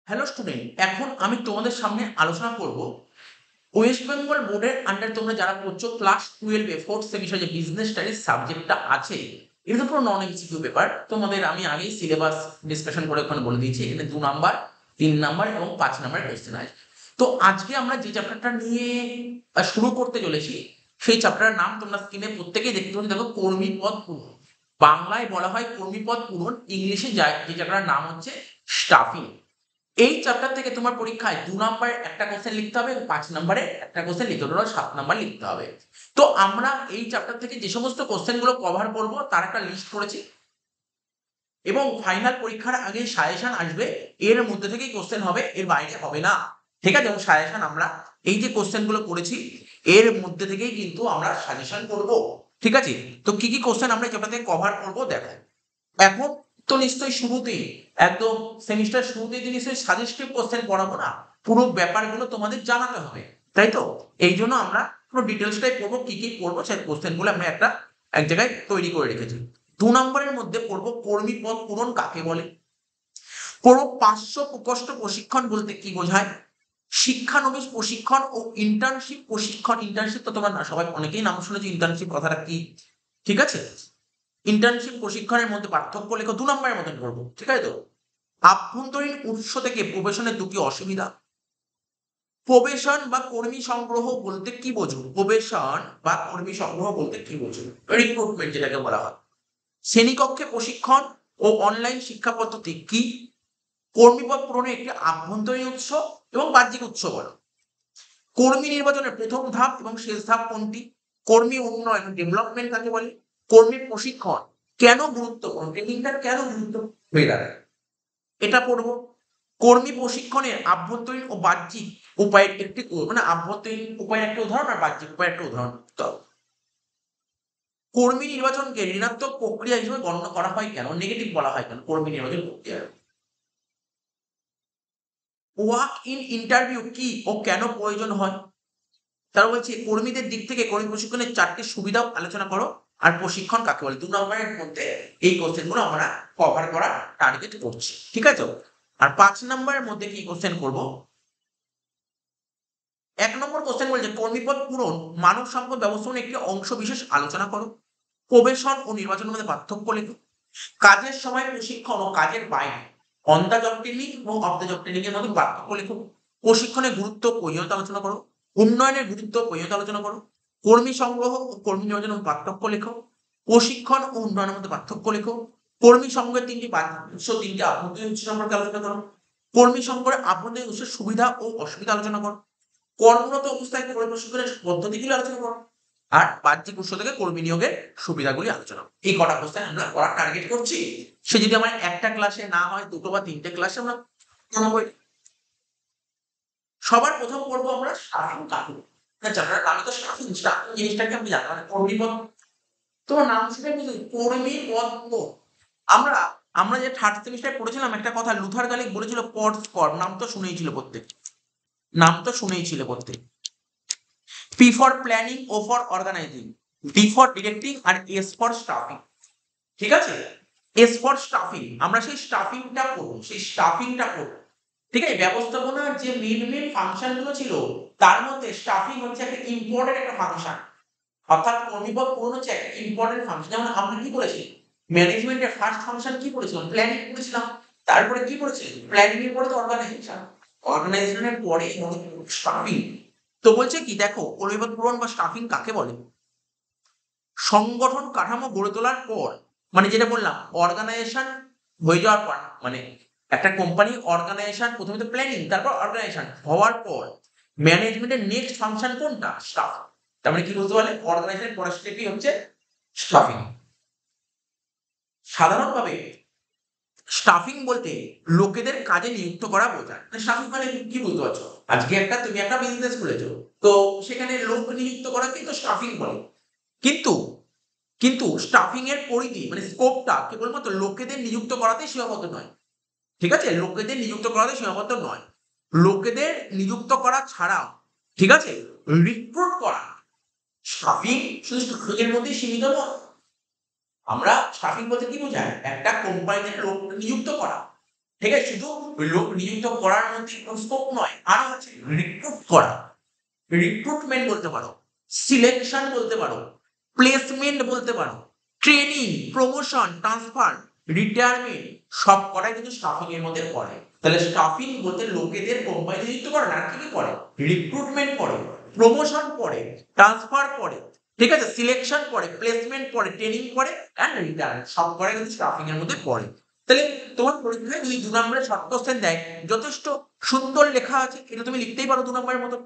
Hello student, এখন আমি তোমাদের সামনে আলোচনা করব ওয়েস্ট বেঙ্গল বোর্ডের আন্ডার তোমরা যারা পড়ছো ক্লাস 12 এ ফোর্থ সেমিস্টার যে বিজনেস স্টাডিজ সাবজেক্টটা আছে, এটা তো পুরো নন এমসিকিউ পেপার। তোমাদের আমি আগেই সিলেবাস ডিসকাশন করে ওখানে বলে দিয়েছি, এখানে 2 নাম্বার, 3 নাম্বার এবং 5 নাম্বার কোশ্চেন আছে। তো আজকে আমরা যে চ্যাপ্টারটা নিয়ে শুরু করতে চলেছি, সেই চ্যাপ্টারের নাম তোমরা স্ক্রিনে প্রত্যেকেই দেখতে পাচ্ছ, দেখো কর্মী পদ পূরণ। বাংলায় বলা হয় কর্মী পদ পূরণ, ইংলিশে যে চ্যাপ্টারের নাম হচ্ছে স্টাফিং। এই চ্যাপ্টার থেকে তোমার পরীক্ষায় 2 নাম্বারে একটা কোশ্চেন লিখতে হবে এবং 5 নাম্বারে একটা কোশ্চেন লিখতে হবে, টোটাল 7 নাম্বার লিখতে হবে। তো আমরা এই চ্যাপ্টার থেকে যে সমস্ত কোশ্চেনগুলো কভার করব তার একটা লিস্ট করেছি এবং ফাইনাল পরীক্ষার আগে সাজেশন আসবে, এর মধ্যে থেকেই কোশ্চেন হবে, এর বাইরে হবে না। ঠিক আছে? এবং সাজেশন আমরা এই যে কোশ্চেনগুলো করেছি এর মধ্যে থেকেই কিন্তু আমরা সাজেশন করব। ঠিক আছে? তো কি কি কোশ্চেন আমরা এই চ্যাপ্টার থেকে কভার করব দেখো। এখন তো নিশ্চয়ই শুরুতেই একদম সেমিস্টার শুরুতেই তো নিশ্চয়ই সাজেস্টিভ কোশ্চেন পড়াবো না, পুরো ব্যাপারগুলো তোমাদের জানাতে হবে, তাই তো? এই জন্য আমরা পুরো ডিটেলসটাই পড়বো, কি কি পড়বো সেই কোশ্চেনগুলো আমরা এক জায়গায় তৈরি করে রেখেছি। 2 নম্বরের মধ্যে পড়বো কর্মী পদ পূরণ কাকে বলে, পড়বো পার্শ্ব প্রকোষ্ঠ প্রশিক্ষণ বলতে কি বোঝায়, শিক্ষানবিশ প্রশিক্ষণ ও ইন্টার্নশিপ প্রশিক্ষণ। ইন্টার্নশিপ তো তোমরা না সবাই অনেকেই নাম শুনেছি, ইন্টার্নশিপ কথাটা কি। ঠিক আছে? ইন্টার্নশিপ প্রশিক্ষণের মধ্যে পার্থক্য লেখো, 2 নম্বরের মতন করবো। ঠিক আছে তো? আভ্যন্তরীণ উৎস থেকে প্রবেশনের দুটি অসুবিধা। প্রবেশন বা কর্মী সংগ্রহ বলতে কি বোঝো? প্রবেশন বা কর্মী সংগ্রহ বলতে কি বোঝো? রিক্রুটমেন্ট যেটাকে বলা হয়। শ্রেণীকক্ষে প্রশিক্ষণ ও অনলাইন শিক্ষা পদ্ধতি কি? কর্মীপদ পূরণের একটি আভ্যন্তরীণ উৎস এবং বাহ্যিক উৎস বলো। কর্মী নির্বাচনের প্রথম ধাপ এবং শেষ ধাপ কোনটি? কর্মী উন্নয়ন ডেভেলপমেন্ট কাকে বলে? কর্মী প্রশিক্ষণ কেন গুরুত্বপূর্ণ, ট্রেনিংটা কেন গুরুত্বপূর্ণ হয়ে দাঁড়ায়, এটা পড়বো। কর্মী প্রশিক্ষণের আভ্যন্তরীণ ও বাহ্যিক উপায়ের একটি মানে আভ্যন্তরীণ উপায়ের একটা উদাহরণ আর বাহ্যিক উপায়ের একটা উদাহরণ। তো কর্মী নির্বাচনকে ঋণাত্মক প্রক্রিয়া হিসেবে গণ্য করা হয় কেন, নেগেটিভ বলা হয় কেন কর্মী নির্বাচন প্রক্রিয়া? ওয়াক ইন ইন্টারভিউ কি ও কেন প্রয়োজন হয়? তারা বলছে কর্মীদের দিক থেকে কর্মী প্রশিক্ষণের 4টি সুবিধাও আলোচনা করো, আর প্রশিক্ষণ কাকে বলে। 2 নম্বরের মধ্যে এই কোশ্চেনগুলো আমরা কভার করার টার্গেট করছি। ঠিক আছে? আর 5 নম্বরের মধ্যে কি কোশ্চেন করব? 1 নম্বর কোশ্চেন বলছে কর্মীপদ পূরণ মানব সম্পদ ব্যবস্থাপনার একটি অংশ বিশেষ আলোচনা করো। প্রবেশন ও নির্বাচনের মধ্যে পার্থক্য লেখো। কাজের সময় প্রশিক্ষণ ও কাজের বাইরে অন দ্য জব ট্রেনিং এবং অফ দ্য জব ট্রেনিং এর মধ্যে পার্থক্য লেখো। প্রশিক্ষণের গুরুত্ব ও প্রয়োজনীয়তা আলোচনা করো। উন্নয়নের গুরুত্ব ও প্রয়োজনীয়তা আলোচনা করো। কর্মী সংগ্রহ ও কর্মী নিয়োজনের মধ্যে পার্থক্য লেখো। প্রশিক্ষণ ও উন্নয়নের মধ্যে পার্থক্য লেখো। কর্মী সংগ্রহের 3টি বাহ্যিক উৎস, 3টি আভ্যন্তরীণ উৎস সম্পর্কে আলোচনা করো। কর্মী সংগ্রহের আভ্যন্তরীণ উৎসের সুবিধা ও অসুবিধা আলোচনা করো। কর্মরত অবস্থায় কর্মী প্রশিক্ষণের পদ্ধতিগুলো আলোচনা করো। আর বাহ্যিক উৎস থেকে কর্মী নিয়োগের সুবিধাগুলি আলোচনা করো। এই কটা কোশ্চেন আমরা করার টার্গেট করছি। সে যদি আমার একটা ক্লাসে না হয়, 2টো বা 3টে ক্লাসে আমরা জানাবো। সবার প্রথম পড়বো আমরা স্টাফিং কাকে বলে। আমি তো স্টাফিং স্টাফিং জিনিসটাকে আমি জানি, মানে কর্মী পদ। তোমার নাম শুনে বুঝলি কর্মী পদ পূরণ। আমরা আমরা যে থার্ড সেমিস্টারে পড়েছিলাম একটা কথা, লুথার গালিক বলেছিল পড স্কর, নাম তো শুনেই ছিল প্রত্যেক, নাম তো শুনেই ছিল প্রত্যেক। P for planning, O for organizing, D for directing R S for staffing। ঠিক আছে? S for staffing, আমরা সেই স্টাফিংটা করব, সেই স্টাফিংটা করব। ঠিক আছে? ব্যবস্থাপনার যে মেন ফাংশন গুলো ছিল তার মধ্যে স্টাফিং হচ্ছে একটা ইম্পর্টেন্ট একটা ফাংশন। অর্থাৎ কর্মীপদ পূরণ হচ্ছে একটা ইম্পর্টেন্ট ফাংশন। যেমন আমরা কি বলেছি, ম্যানেজমেন্টের ফার্স্ট ফাংশন কি পড়েছিলাম? প্ল্যানিং পড়েছিলাম। তারপরে কি পড়েছি? প্ল্যানিং এর পরে তো অর্গানাইজেশন, অর্গানাইজেশনের পরে স্টাফিং। তো বলছে কি দেখো, কর্মীপদ পূরণ বা স্টাফিং কাকে বলে? সংগঠন কাঠামো গড়ে তোলার পর, মানে যেটা বললাম অর্গানাইজেশন হয়ে যাওয়ার পর, মানে একটা কোম্পানি অর্গানাইজেশন প্রথমে তো প্ল্যানিং তারপর অর্গানাইজেশন হওয়ার পর ম্যানেজমেন্টের নেক্সট ফাংশন কোনটা? স্টাফ। তার মানে কি বলতে পারলে অর্গানাইজেশনের পরের স্টেপই হচ্ছে স্টাফিং। সাধারণভাবে স্টাফিং বলতে লোকেদের কাজে নিযুক্ত করা বোঝায়। স্টাফিং মানে কি বুঝতে পারছো? আজকে তুমি একটা বিজনেস খুলেছো, তো সেখানে লোক নিযুক্ত করাকে তো স্টাফিং বলে। কিন্তু কিন্তু স্টাফিং এর পরিধি মানে স্কোপটা কেবলমাত্র লোকেদের নিযুক্ত করাতেই সীমাবদ্ধ নয়। ঠিক আছে? লোকেদের নিযুক্ত করাতে সীমাবদ্ধ নয়। লোকেদের নিযুক্ত করা ছাড়াও, ঠিক আছে, রিক্রুট করা, স্টাফিং শুধু স্টাফিং এর মধ্যেই সীমিত নয়। আমরা স্টাফিং বলতে কি বোঝায়? একটা কোম্পানিতে লোক নিযুক্ত করা, ঠিক আছে? শুধু লোক নিযুক্ত করার মধ্যে স্কোপ নয়, আরো আছে রিক্রুট করা, রিক্রুটমেন্ট বলতে পারো, সিলেকশন বলতে পারো, প্লেসমেন্ট বলতে পারো, ট্রেনিং, প্রমোশন, ট্রান্সফার, রিটায়ারমেন্ট, সব কটাই কিন্তু স্টাফিং এর মধ্যে পড়ে। তাহলে স্টাফিং বলতে লোকেদের কোম্পানিতে নিযুক্ত করে, আর কি পড়ে? রিক্রুটমেন্ট পড়ে, প্রমোশন পড়ে, ট্রান্সফার পড়ে, ঠিক আছে, সিলেকশন পড়ে, প্লেসমেন্ট পড়ে, ট্রেনিং পড়ে, অ্যান্ড রিটায়ারমেন্ট, সব কটাই কিন্তু স্টাফিং এর মধ্যে পড়ে। তাহলে তোমার পরীক্ষায় যদি 2 নম্বরের শর্ট কোশ্চেন দেয়, যথেষ্ট সুন্দর লেখা আছে, এটা তুমি লিখতেই পারো 2 নম্বরের মতো।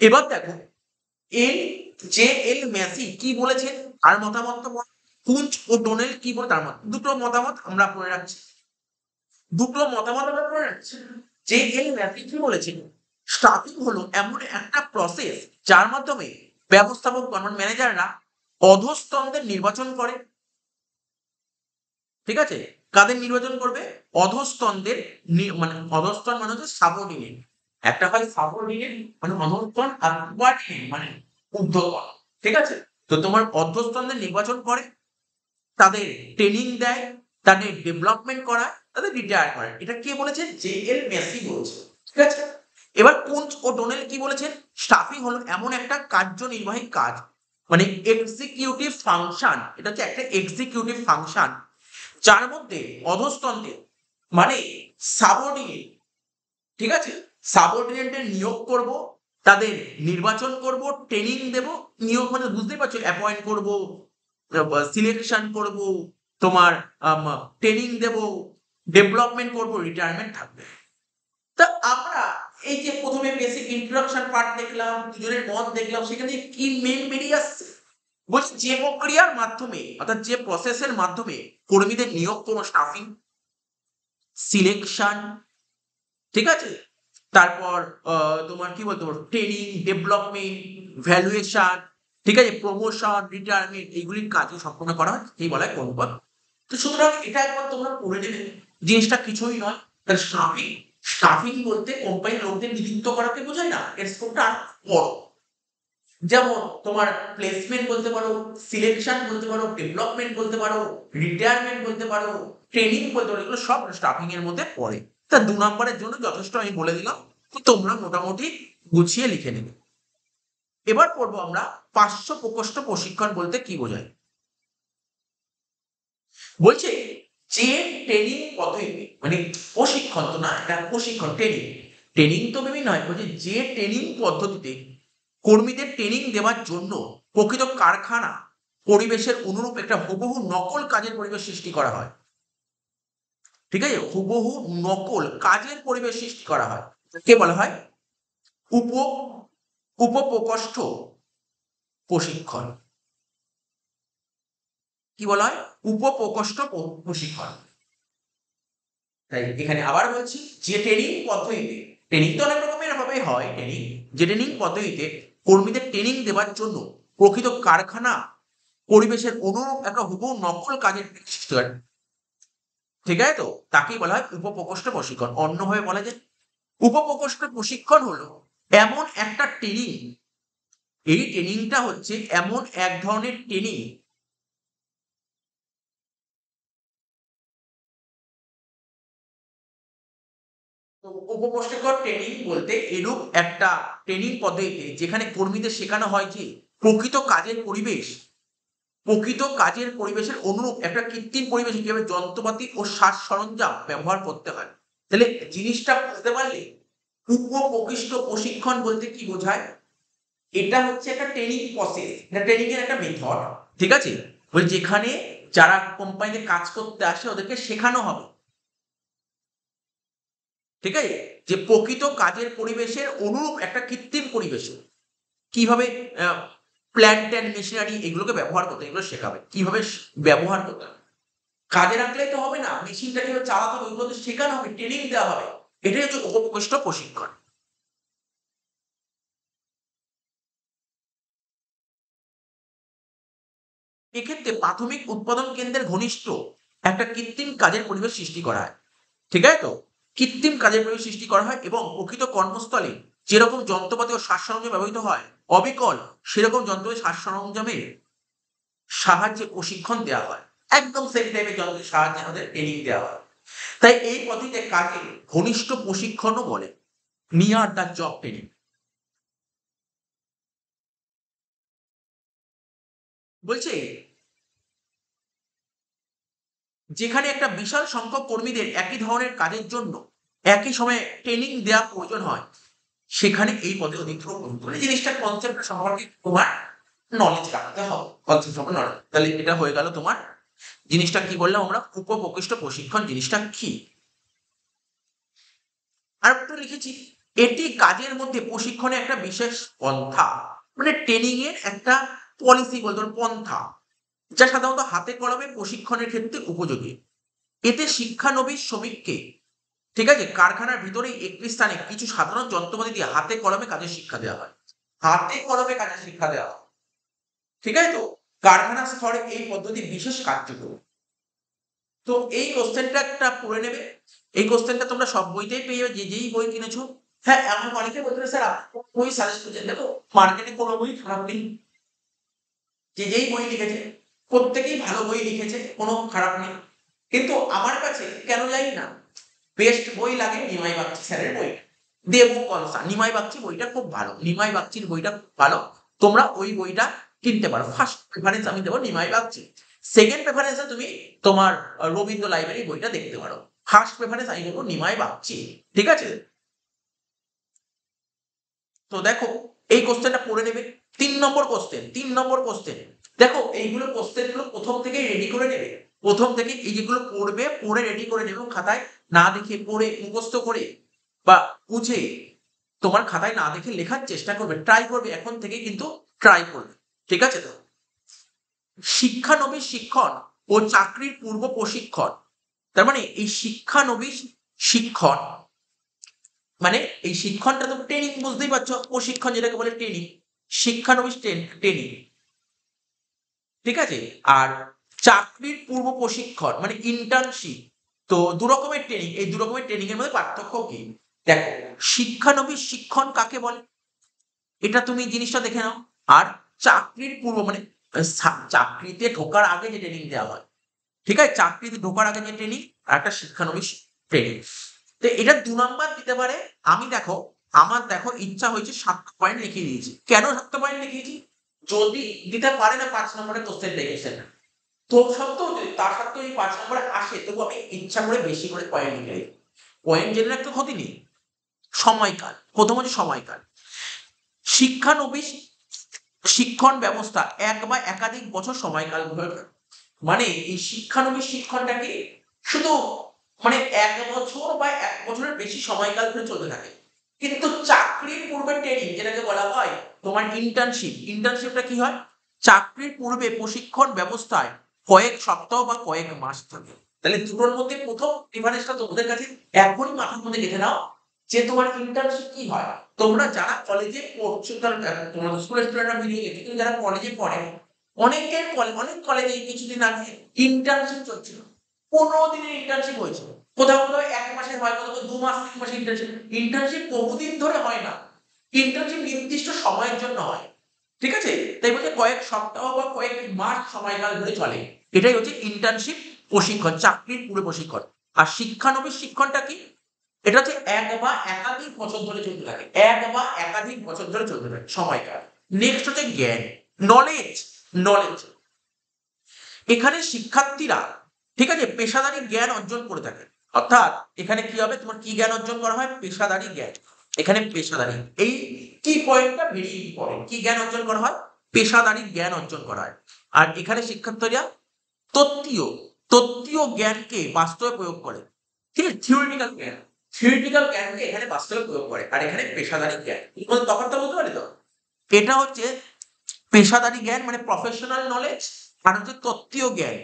এবার দেখো এল মেসি কি বলেছেন, আর মতামত তো কুঞ্চ ও ডোনেল কি বলে তার মত, দুটো মতামত আমরা পড়ে রাখছি, দুটো মতামত আমরা পড়ে রাখছি। এল মেসি কি বলেছেন, স্টাফিং হলো এমন একটা প্রসেস যার মাধ্যমে ব্যবস্থাপক ম্যানেজাররা অধস্তনদের নির্বাচন করে, ঠিক আছে, কাদের নির্বাচন করবে? অধস্তনদের, মানে অধস্তন মানে হচ্ছে সাবঅর্ডিনেট, একটা হয় সাবঅর্ডিনেট মানে অধস্তন, আর কোঅর্ডিনেট মানে ঊর্ধ্বতন, ঠিক আছে। তো তোমার অধস্তনদের নির্বাচন করে, তাদের ট্রেনিং দেয়, তাদের ডেভেলপমেন্ট করায়, তাদের রিটায়ার করে। এটা কে বলেছেন? এল মেসি বলছে, ঠিক আছে। এবার কুঞ্চ ও ডোনেল কি বলেছেন? স্টাফিং হলো এমন একটা কার্যনির্বাহী কাজ, মানে এক্সিকিউটিভ ফাংশন, এটা হচ্ছে একটা এক্সিকিউটিভ ফাংশন যার মধ্যে অধস্তনদের, মানে সাবঅর্ডিনেট, ঠিক আছে, সাবঅর্ডিনেটের নিয়োগ করব, তাদের নির্বাচন করব, ট্রেনিং দেব, নিয়োগ মানে বুঝতেই পারছো, অ্যাপয়েন্ট করব, সিলেকশন করব, তোমার ট্রেনিং দেব, ডেভেলপমেন্ট করব, রিটায়ারমেন্ট থাকবে। তা আমরা এই যে প্রথমে বেসিক ইন্ট্রোডাকশন পার্ট দেখলাম, দুজনের মত দেখলাম, সেখানে কি মেন বেরিয়ে আসছে? বলছি যে প্রক্রিয়ার মাধ্যমে, অর্থাৎ যে প্রসেসের মাধ্যমে কর্মীদের নিয়োগ করবো, স্টাফিং, সিলেকশন, ঠিক আছে, তারপর তোমার কি বলতো, ট্রেনিং, ডেভেলপমেন্ট, ভ্যালুয়েশন, ঠিক আছে, প্রমোশন, রিটায়ারমেন্ট, এইগুলির কাজও সম্পন্ন করা হয়, এই বলা হয় কর্মপদ। তো সুতরাং এটা একবার তোমরা পড়ে নেবে, জিনিসটা কিছুই নয়। তাহলে স্টাফিং, স্টাফিং বলতে কোম্পানির লোকদের নিযুক্ত করাকে বোঝায় না, এর স্কোপটা আরো বড়। যেমন তোমার প্লেসমেন্ট বলতে পারো, সিলেকশন বলতে পারো, ডেভেলপমেন্ট বলতে পারো, রিটায়ারমেন্ট বলতে পারো, ট্রেনিং বলতে পারো, এগুলো সব স্টাফিং এর মধ্যে পড়ে। তা 2 নম্বরের জন্য যথেষ্ট আমি বলে দিলাম, তো তোমরা মোটামুটি গুছিয়ে লিখে নেবে। এবার পড়বো আমরা পার্শ্ব প্রকোষ্ঠ প্রশিক্ষণ বলতে কি বোঝায়। বলছে যে ট্রেনিং পদ্ধতিতে, মানে প্রশিক্ষণ তো না, এটা প্রশিক্ষণ, ট্রেনিং, ট্রেনিং তো বিভিন্ন হয়, বলছে যে ট্রেনিং পদ্ধতিতে কর্মীদের ট্রেনিং দেওয়ার জন্য প্রকৃত কারখানা পরিবেশের অনুরূপ একটা হুবহু নকল কাজের পরিবেশ সৃষ্টি করা হয়, ঠিক আছে, হুবহু নকল কাজের পরিবেশ সৃষ্টি করা হয়, কে বলা হয়? উপ উপপ্রকোষ্ঠ প্রশিক্ষণ, কি বলা হয়? উপপ্রকোষ্ঠ প্রশিক্ষণ। তাই এখানে আবার বলছি, যে ট্রেনিং পদ্ধতিতে, ট্রেনিং তো অনেক রকমের ভাবে হয়, ট্রেনিং, যে ট্রেনিং পদ্ধতিতে কর্মীদের ট্রেনিং দেওয়ার জন্য প্রকৃত কারখানা পরিবেশের অনুরূপ একটা হুবহু নকল কাজের সৃষ্টি হয়, ঠিক আছে, তো তাকেই বলা হয় উপপ্রকোষ্ঠ প্রশিক্ষণ। অন্যভাবে বলা যায় উপপ্রকোষ্ঠ প্রশিক্ষণ হলো এমন একটা ট্রেনিং, এই ট্রেনিংটা হচ্ছে এমন এক ধরনের ট্রেনিং, তো উপপ্রশিক্ষণ ট্রেনিং বলতে এরূপ একটা ট্রেনিং পদ্ধতিতে যেখানে কর্মীদের শেখানো হয় যে প্রকৃত কাজের পরিবেশ, প্রকৃত কাজের পরিবেশের অনুরূপ একটা কৃত্রিম পরিবেশে কিভাবে যন্ত্রপাতি ও সাজ সরঞ্জাম ব্যবহার করতে হয়। তাহলে জিনিসটা বুঝতে পারলে উপপ্রকৃষ্ট প্রশিক্ষণ বলতে কি বোঝায়? এটা হচ্ছে একটা ট্রেনিং প্রসেস, এটা ট্রেনিং এর একটা মেথড, ঠিক আছে, বলে যেখানে যারা কোম্পানিতে কাজ করতে আসে ওদেরকে শেখানো হবে, ঠিক আছে, যে প্রকৃত কাজের পরিবেশের অনুরূপ একটা কৃত্রিম পরিবেশে কিভাবে প্ল্যান্ট অ্যান্ড মেশিনারি এগুলোকে ব্যবহার করতে, এগুলো শেখাবে কিভাবে ব্যবহার করতে হবে। কাজে রাখলেই তো হবে না, মেশিনটা কিভাবে চালাতে হবে ওগুলো তো শেখানো হবে, ট্রেনিং দেওয়া হবে, এটাই হচ্ছে উপপ্রকোষ্ঠ প্রশিক্ষণ। এক্ষেত্রে প্রাথমিক উৎপাদন কেন্দ্রের ঘনিষ্ঠ একটা কৃত্রিম কাজের পরিবেশ সৃষ্টি করা হয়, ঠিক আছে, তো কৃত্রিম কাজের পরিবেশ সৃষ্টি করা হয় এবং প্রকৃত কর্মস্থলে যেরকম যন্ত্রপাতি ও সাজ সরঞ্জাম ব্যবহৃত হয় অবিকল সেরকম যন্ত্রপাতি সাজ সরঞ্জামের সাহায্যে প্রশিক্ষণ দেওয়া হয়, একদম সেম টাইপের যন্ত্রের সাহায্যে আমাদের ট্রেনিং দেওয়া হয়। তাই এই পদ্ধতিতে কাজে ঘনিষ্ঠ প্রশিক্ষণও বলে, নিয়ার দ্য জব ট্রেনিং। বলছে যেখানে একটা বিশাল সংখ্যক কর্মীদের একই ধরনের কাজের জন্য একই সময়ে ট্রেনিং দেওয়া প্রয়োজন হয়, সেখানে এই পদে অধিক জিনিসটা কনসেপ্ট সম্পর্কে তোমার নলেজ রাখতে হবে, কনসেপ্ট সম্পর্কে নলেজ। তাহলে এটা হয়ে গেল তোমার জিনিসটা কি বললাম আমরা, উপপ্রকৃষ্ট প্রশিক্ষণ জিনিসটা কি। আর একটু লিখেছি, এটি কাজের মধ্যে প্রশিক্ষণে একটা বিশেষ পন্থা, মানে ট্রেনিং এর একটা পলিসি বলতে পারো, পন্থা, যা সাধারণত হাতে কলমে প্রশিক্ষণের ক্ষেত্রে উপযোগী। এতে শিক্ষানবিশ শ্রমিককে, ঠিক আছে, কারখানার ভিতরে একটি স্থানে কিছু সাধারণ যন্ত্রপাতি দিয়ে হাতে কলমে কাজের শিক্ষা দেওয়া হয়। হাতে কলমে কাজের শিক্ষা দেওয়া হয়, ঠিক আছে। তো কারখানা স্তরে এই পদ্ধতি বিশেষ কার্যকর। তো এই কোশ্চেনটা একটা পড়ে নেবে। এই কোশ্চেনটা তোমরা সব বইতেই পেয়ে যাবে, যে যেই বই কিনেছো। হ্যাঁ, এমন অনেকে বলতে পারে, স্যার আপনি বই সাজেস্ট করছেন, দেখো মার্কেটে কোনো বই খারাপ নেই, যে যেই বই লিখেছে প্রত্যেকেই ভালো বই লিখেছে, কোনো খারাপ নেই। কিন্তু আমার কাছে কেন জানি না বেস্ট বই লাগে নিমাই বাগচি স্যারের বই, দেব কলসা। নিমাই বাগচি বইটা খুব ভালো, নিমাই বাগচির বইটা খুব ভালো, তোমরা ওই বইটা কিনতে পারো। ফার্স্ট প্রেফারেন্স আমি দেবো নিমাই বাগচি। সেকেন্ড প্রেফারেন্সে তুমি তোমার রবীন্দ্র লাইব্রেরি বইটা দেখতে পারো। ফার্স্ট প্রেফারেন্স আমি বলবো নিমাই বাগচি, ঠিক আছে। তো দেখো এই কোশ্চেনটা পড়ে নেবে। 3 নম্বর কোশ্চেন, 3 নম্বর কোশ্চেন। দেখো এইগুলো কোশ্চেন গুলো প্রথম থেকেই রেডি করে নেবে, প্রথম থেকে এই যেগুলো পড়বে পড়ে রেডি করে নেবে, খাতায় না দেখে পড়ে মুখস্থ করে বা বুঝে তোমার খাতায় না দেখে লেখার চেষ্টা করবে, ট্রাই করবে, এখন থেকে কিন্তু ট্রাই করবে, ঠিক আছে। তো শিক্ষানবিশ শিক্ষণ ও চাকরির পূর্ব প্রশিক্ষণ, তার মানে এই শিক্ষানবিশ শিক্ষণ মানে এই শিক্ষণটা তো ট্রেনিং, বুঝতেই পারছো, প্রশিক্ষণ যেটাকে বলে ট্রেনিং, শিক্ষানবিশ ট্রেনিং, ঠিক আছে। আর চাকরির পূর্ব প্রশিক্ষণ মানে ইন্টার্নশিপ। তো দু রকমের ট্রেনিং, এই দু রকমের ট্রেনিং এর মধ্যে পার্থক্য কি? দেখো, শিক্ষানবিশ শিক্ষণ কাকে বলে এটা তুমি জিনিসটা দেখে নাও। আর চাকরির পূর্ব মানে চাকরিতে ঢোকার আগে যে ট্রেনিং দেওয়া হয়, ঠিক আছে, চাকরিতে ঢোকার আগে যে ট্রেনিং, আর একটা শিক্ষানবিশ ট্রেনিং। তো এটা 2 নাম্বার দিতে পারে। আমি দেখো, আমার দেখো ইচ্ছা হয়েছে 7টা পয়েন্ট লিখিয়ে দিয়েছি। কেন 7টা পয়েন্ট লিখিয়েছি? যদি দিতে পারে না 5 নম্বরের কোশ্চেন লিখেছেন, তো সত্ত্বেও যদি তার সত্ত্বেও এই 5 নম্বরে আসে, তবু আমি ইচ্ছা করে বেশি করে পয়েন্ট লিখে দিই। পয়েন্ট জেনে একটা ক্ষতি নেই। সময়কাল, প্রথম হচ্ছে সময়কাল। শিক্ষানবিশ শিক্ষণ ব্যবস্থা 1 বা একাধিক বছর সময়কাল ধরে, মানে এই শিক্ষানবিশ শিক্ষণটাকে শুধু মানে 1 বছর বা 1 বছরের বেশি সময়কাল ধরে চলতে থাকে। কিন্তু চাকরির পূর্বে ট্রেনিং যেটাকে বলা হয় তোমার ইন্টার্নশিপ, ইন্টার্নশিপটা কি হয়? চাকরির পূর্বে প্রশিক্ষণ ব্যবস্থায় কয়েক সপ্তাহ বা কয়েক মাস থাকে। তাহলে দুটোর মধ্যে প্রথম ডিফারেন্সটা তোমাদের কাছে এখনই মাথার মধ্যে গেঁথে নাও, যে তোমার ইন্টার্নশিপ কি হয়। তোমরা যারা কলেজে পড়ছো, তোমরা স্কুলের স্টুডেন্টরা ভিডিও দেখে, কিন্তু যারা কলেজে পড়ে, অনেক কলেজে কিছুদিন আগে ইন্টার্নশিপ চলছিল, 15 দিনের ইন্টার্নশিপ হয়েছিল, কোথাও কোথাও 1 মাসের হয়, কোথাও 2 মাস 3 মাসের ইন্টার্নশিপ। ইন্টার্নশিপ বহুদিন ধরে হয় না, ইন্টার্নশিপ নির্দিষ্ট সময়ের জন্য হয়, ঠিক আছে। তাই বলছে কয়েক সপ্তাহ বা কয়েক মাস সময়কাল ধরে চলে। এটাই হচ্ছে ইন্টার্নশিপ প্রশিক্ষণ, চাকরির পুরো প্রশিক্ষণ। আর শিক্ষানবিশ শিক্ষণটা কি? এটা হচ্ছে 1 বা একাধিক বছর ধরে চলতে থাকে, 1 বা একাধিক বছর ধরে চলতে থাকে সময়কাল। নেক্সট হচ্ছে জ্ঞান, নলেজ। নলেজ এখানে শিক্ষার্থীরা, ঠিক আছে, পেশাদারি জ্ঞান অর্জন করে থাকে। অর্থাৎ এখানে কি হবে, তোমার কি জ্ঞান অর্জন করা হয়? পেশাদারি জ্ঞান। এখানে পেশাদারি, এই কি পয়েন্টটা ভেরি ইম্পর্টেন্ট, কি জ্ঞান অর্জন করা হয়? পেশাদারি জ্ঞান অর্জন করা হয়। আর এখানে শিক্ষার্থীরা তত্ত্বীয় তত্ত্বীয় জ্ঞানকে বাস্তবে প্রয়োগ করে, ঠিক আছে, থিওরিটিক্যাল জ্ঞান, থিওরিটিক্যাল জ্ঞানকে এখানে বাস্তবে প্রয়োগ করে। আর এখানে পেশাদারি জ্ঞান, তফাৎটা বুঝতে পারি তো? এটা হচ্ছে পেশাদারি জ্ঞান মানে প্রফেশনাল নলেজ, আর হচ্ছে তত্ত্বীয় জ্ঞান,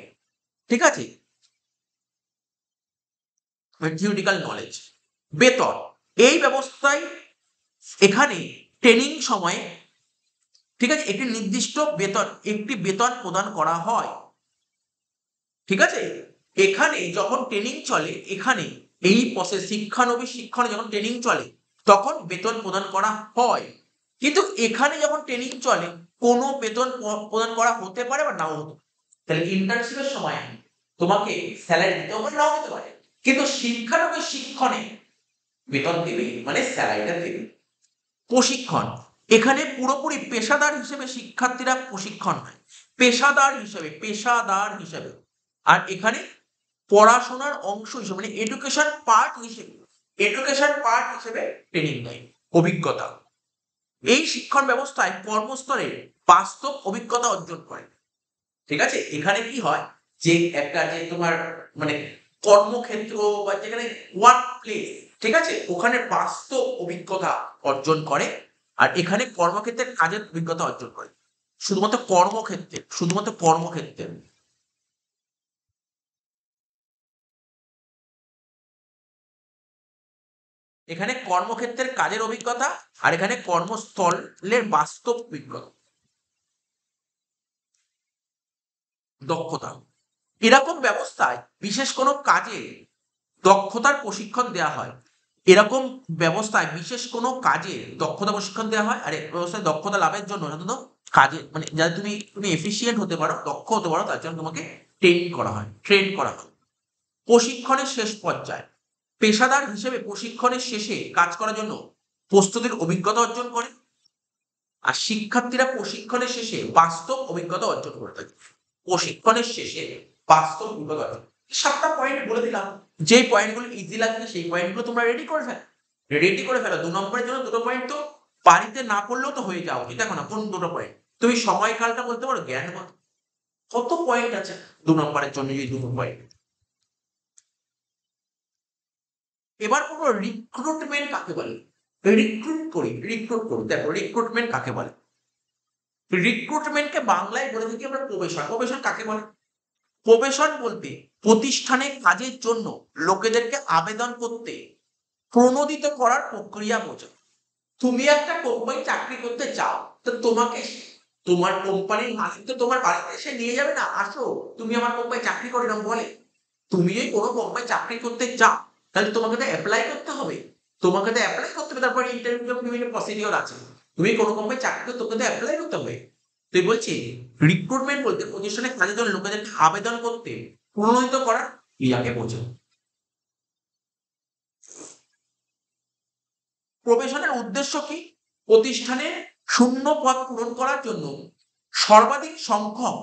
ঠিক আছে, থিওরিটিক্যাল নলেজ। বেতন, এই ব্যবস্থায় এখানে ট্রেনিং সময়ে, ঠিক আছে, একটি নির্দিষ্ট বেতন প্রদান করা হয়, ঠিক আছে। এখানে যখন ট্রেনিং চলে, এখানে এই প্রসেস শিক্ষানবিশ শিক্ষণে যখন ট্রেনিং চলে, তখন বেতন প্রদান করা হয়। কিন্তু এখানে যখন ট্রেনিং চলে, কোনো বেতন প্রদান করা হতে পারে বা নাও হতে পারে। তাহলে ইন্টার্নশিপের সময় তোমাকে স্যালারি দিতেও পারে, নাও দিতে পারে। কিন্তু শিক্ষানবিশ শিক্ষণে বেতন দেবে, মানে স্যালারিটা দেবে। প্রশিক্ষণ, এখানে পুরোপুরি পেশাদার হিসেবে শিক্ষার্থীরা প্রশিক্ষণ হয়, পেশাদার হিসেবে। আর এখানে পড়াশোনার অংশ হিসেবে, মানে এডুকেশন পার্ট হিসেবে ট্রেনিং দেয়, অভিজ্ঞতা। এই শিক্ষণ ব্যবস্থায় কর্মস্থলে বাস্তব অভিজ্ঞতা অর্জন করে। ঠিক আছে, এখানে কি হয়, যে একটা যে তোমার মানে কর্মক্ষেত্র বা যেখানে ওয়ার্ক প্লেস, ঠিক আছে, ওখানে বাস্তব অভিজ্ঞতা অর্জন করে। আর এখানে কর্মক্ষেত্রের কাজের অভিজ্ঞতা অর্জন করে, শুধুমাত্র কর্মক্ষেত্রে। এখানে কর্মক্ষেত্রের কাজের অভিজ্ঞতা, আর এখানে কর্মস্থলের বাস্তব অভিজ্ঞতা, দক্ষতা। এরকম ব্যবস্থায় বিশেষ কোনো কাজে দক্ষতার প্রশিক্ষণ দেওয়া হয়। এরকম ব্যবস্থায় বিশেষ কোনো কাজে দক্ষতা প্রশিক্ষণ দেওয়া হয়। আর এই ব্যবস্থায় দক্ষতা লাভের জন্য সাধারণত কাজে, মানে যাতে তুমি এফিসিয়েন্ট হতে পারো, দক্ষ হতে পারো, তার জন্য তোমাকে ট্রেন করা হয়। প্রশিক্ষণের শেষ পর্যায়ে পেশাদার হিসেবে প্রশিক্ষণের শেষে কাজ করার জন্য প্রস্তুতির অভিজ্ঞতা অর্জন করে। আর শিক্ষার্থীরা প্রশিক্ষণের শেষে বাস্তব অভিজ্ঞতা অর্জন করে থাকে। প্রশিক্ষণের শেষে বাস্তব অভিজ্ঞতা অর্জন। 7টা পয়েন্ট বলে দিলাম। যেই পয়েন্টগুলো ইজি লাগবে সেই পয়েন্টগুলো তোমরা রেডি করে ফেলো। 2 নম্বরের জন্য দুটো পয়েন্ট তো বাড়িতে না পড়লেও তো হয়ে যাও। দেখো না কোন দুটো পয়েন্ট। তুমি সময়কালটা বলতে পারো, জ্ঞান বল। কত পয়েন্ট আছে 2 নম্বরের জন্য, এই দুটো পয়েন্ট। এবার বলবো রিক্রুটমেন্ট কাকে বলে? রিক্রুট করি। দেখো রিক্রুটমেন্ট কাকে বলে? রিক্রুটমেন্টকে বাংলায় বলে থাকি আমরা প্রবেশন। প্রবেশন কাকে বলে? প্রবেশন বলতে প্রতিষ্ঠানে কাজের জন্য লোকেদেরকে আবেদন করতে প্রণোদিত করার প্রক্রিয়া বোঝায়। তুমি একটা কোম্পানি চাকরি করতে চাও, তো তোমাকে তোমার কোম্পানির মালিক তো তোমার বাড়িতে এসে নিয়ে যাবে না, আসো তুমি আমার কোম্পানি চাকরি করে নাও বলে। তুমি যদি কোনো কোম্পানি চাকরি করতে চাও, তাহলে তোমাকে তো অ্যাপ্লাই করতে হবে। তারপরে ইন্টারভিউ বিভিন্ন প্রসিডিওর আছে। তুমি কোনো কোম্পানি চাকরি করতে, তোকে তো অ্যাপ্লাই করতে হবে। তুই বলছি রিক্রুটমেন্ট বলতে প্রতিষ্ঠানে কাজের জন্য লোকেদেরকে আবেদন করতে প্রণোদিত করার ক্রিয়াকে বোঝে। প্রবেশনের উদ্দেশ্য কি? প্রতিষ্ঠানে শূন্য পদ পূরণ করার জন্য সর্বাধিক সংখ্যক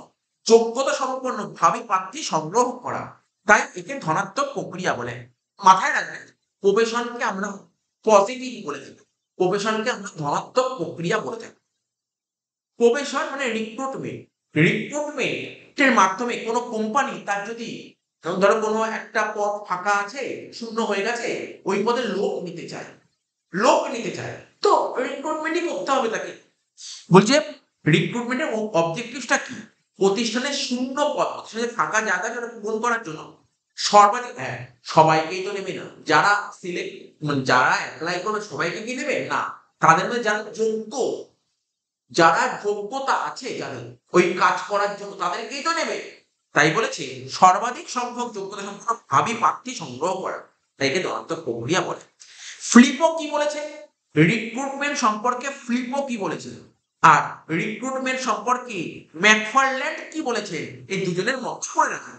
যোগ্যতা সম্পন্ন ভাবী প্রার্থী সংগ্রহ করা। তাই একে ধনাত্মক প্রক্রিয়া বলে। মাথায় রাখবেন, প্রবেশনকে আমরা পজিটিভ বলে থাকি, প্রবেশনকে আমরা ধনাত্মক প্রক্রিয়া বলে থাকি। প্রবেশন মানে রিক্রুটমেন্টের মাধ্যমে কোনো কোম্পানি তার যদি ধরো কোনো একটা পদ ফাঁকা আছে, শূন্য হয়ে গেছে, ওই পদে লোক নিতে চায়, তো রিক্রুটমেন্টই করতে হবে তাকে। বলছে রিক্রুটমেন্টের অবজেক্টিভটা কি? প্রতিষ্ঠানের শূন্য পদ, প্রতিষ্ঠানের ফাঁকা জায়গা যেটা পূরণ করার জন্য সর্বাধিক, হ্যাঁ, সবাইকেই তো নেবে না। যারা সিলেক্ট, মানে যারা অ্যাপ্লাই করবে সবাইকে কি নেবে না, তাদের মধ্যে যারা যোগ্যতা আছে, যাদের ওই কাজ করার জন্য তাদেরকেই তো নেবে। তাই বলেছে সর্বাধিক সংখ্যক যোগ্যতা সম্পন্ন ভাবী প্রার্থী সংগ্রহ করা, তাইকে ধনাত্মক প্রক্রিয়া বলে। ফ্লিপো কি বলেছে? রিক্রুটমেন্ট সম্পর্কে ফ্লিপো কি বলেছে, আর রিক্রুটমেন্ট সম্পর্কে ম্যাকফারল্যান্ড কি বলেছে, এই দুজনের মত করে রাখা।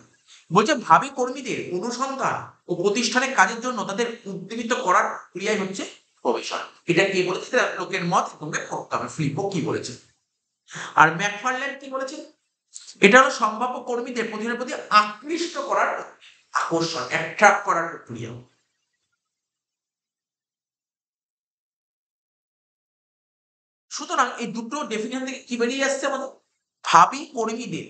বলছে ভাবী কর্মীদের অনুসন্ধান ও প্রতিষ্ঠানে কাজের জন্য তাদের উদ্দীবিত করার ক্রিয়াই হচ্ছে প্রবেশন। এটা কে বলেছে? লোকের মত তোমাকে পড়তে হবে, ফ্লিপো কি বলেছে। আর ম্যাকফারল্যান্ড কি বলেছে? এটা হলো সম্ভাব্য কর্মীদের প্রতিষ্ঠানের প্রতি আকৃষ্ট করার, আকর্ষণ, অ্যাট্রাক্ট করার প্রক্রিয়া। সুতরাং এই দুটো ডেফিনেশন থেকে কি বেরিয়ে আসছে আমাদের? ভাবী কর্মীদের,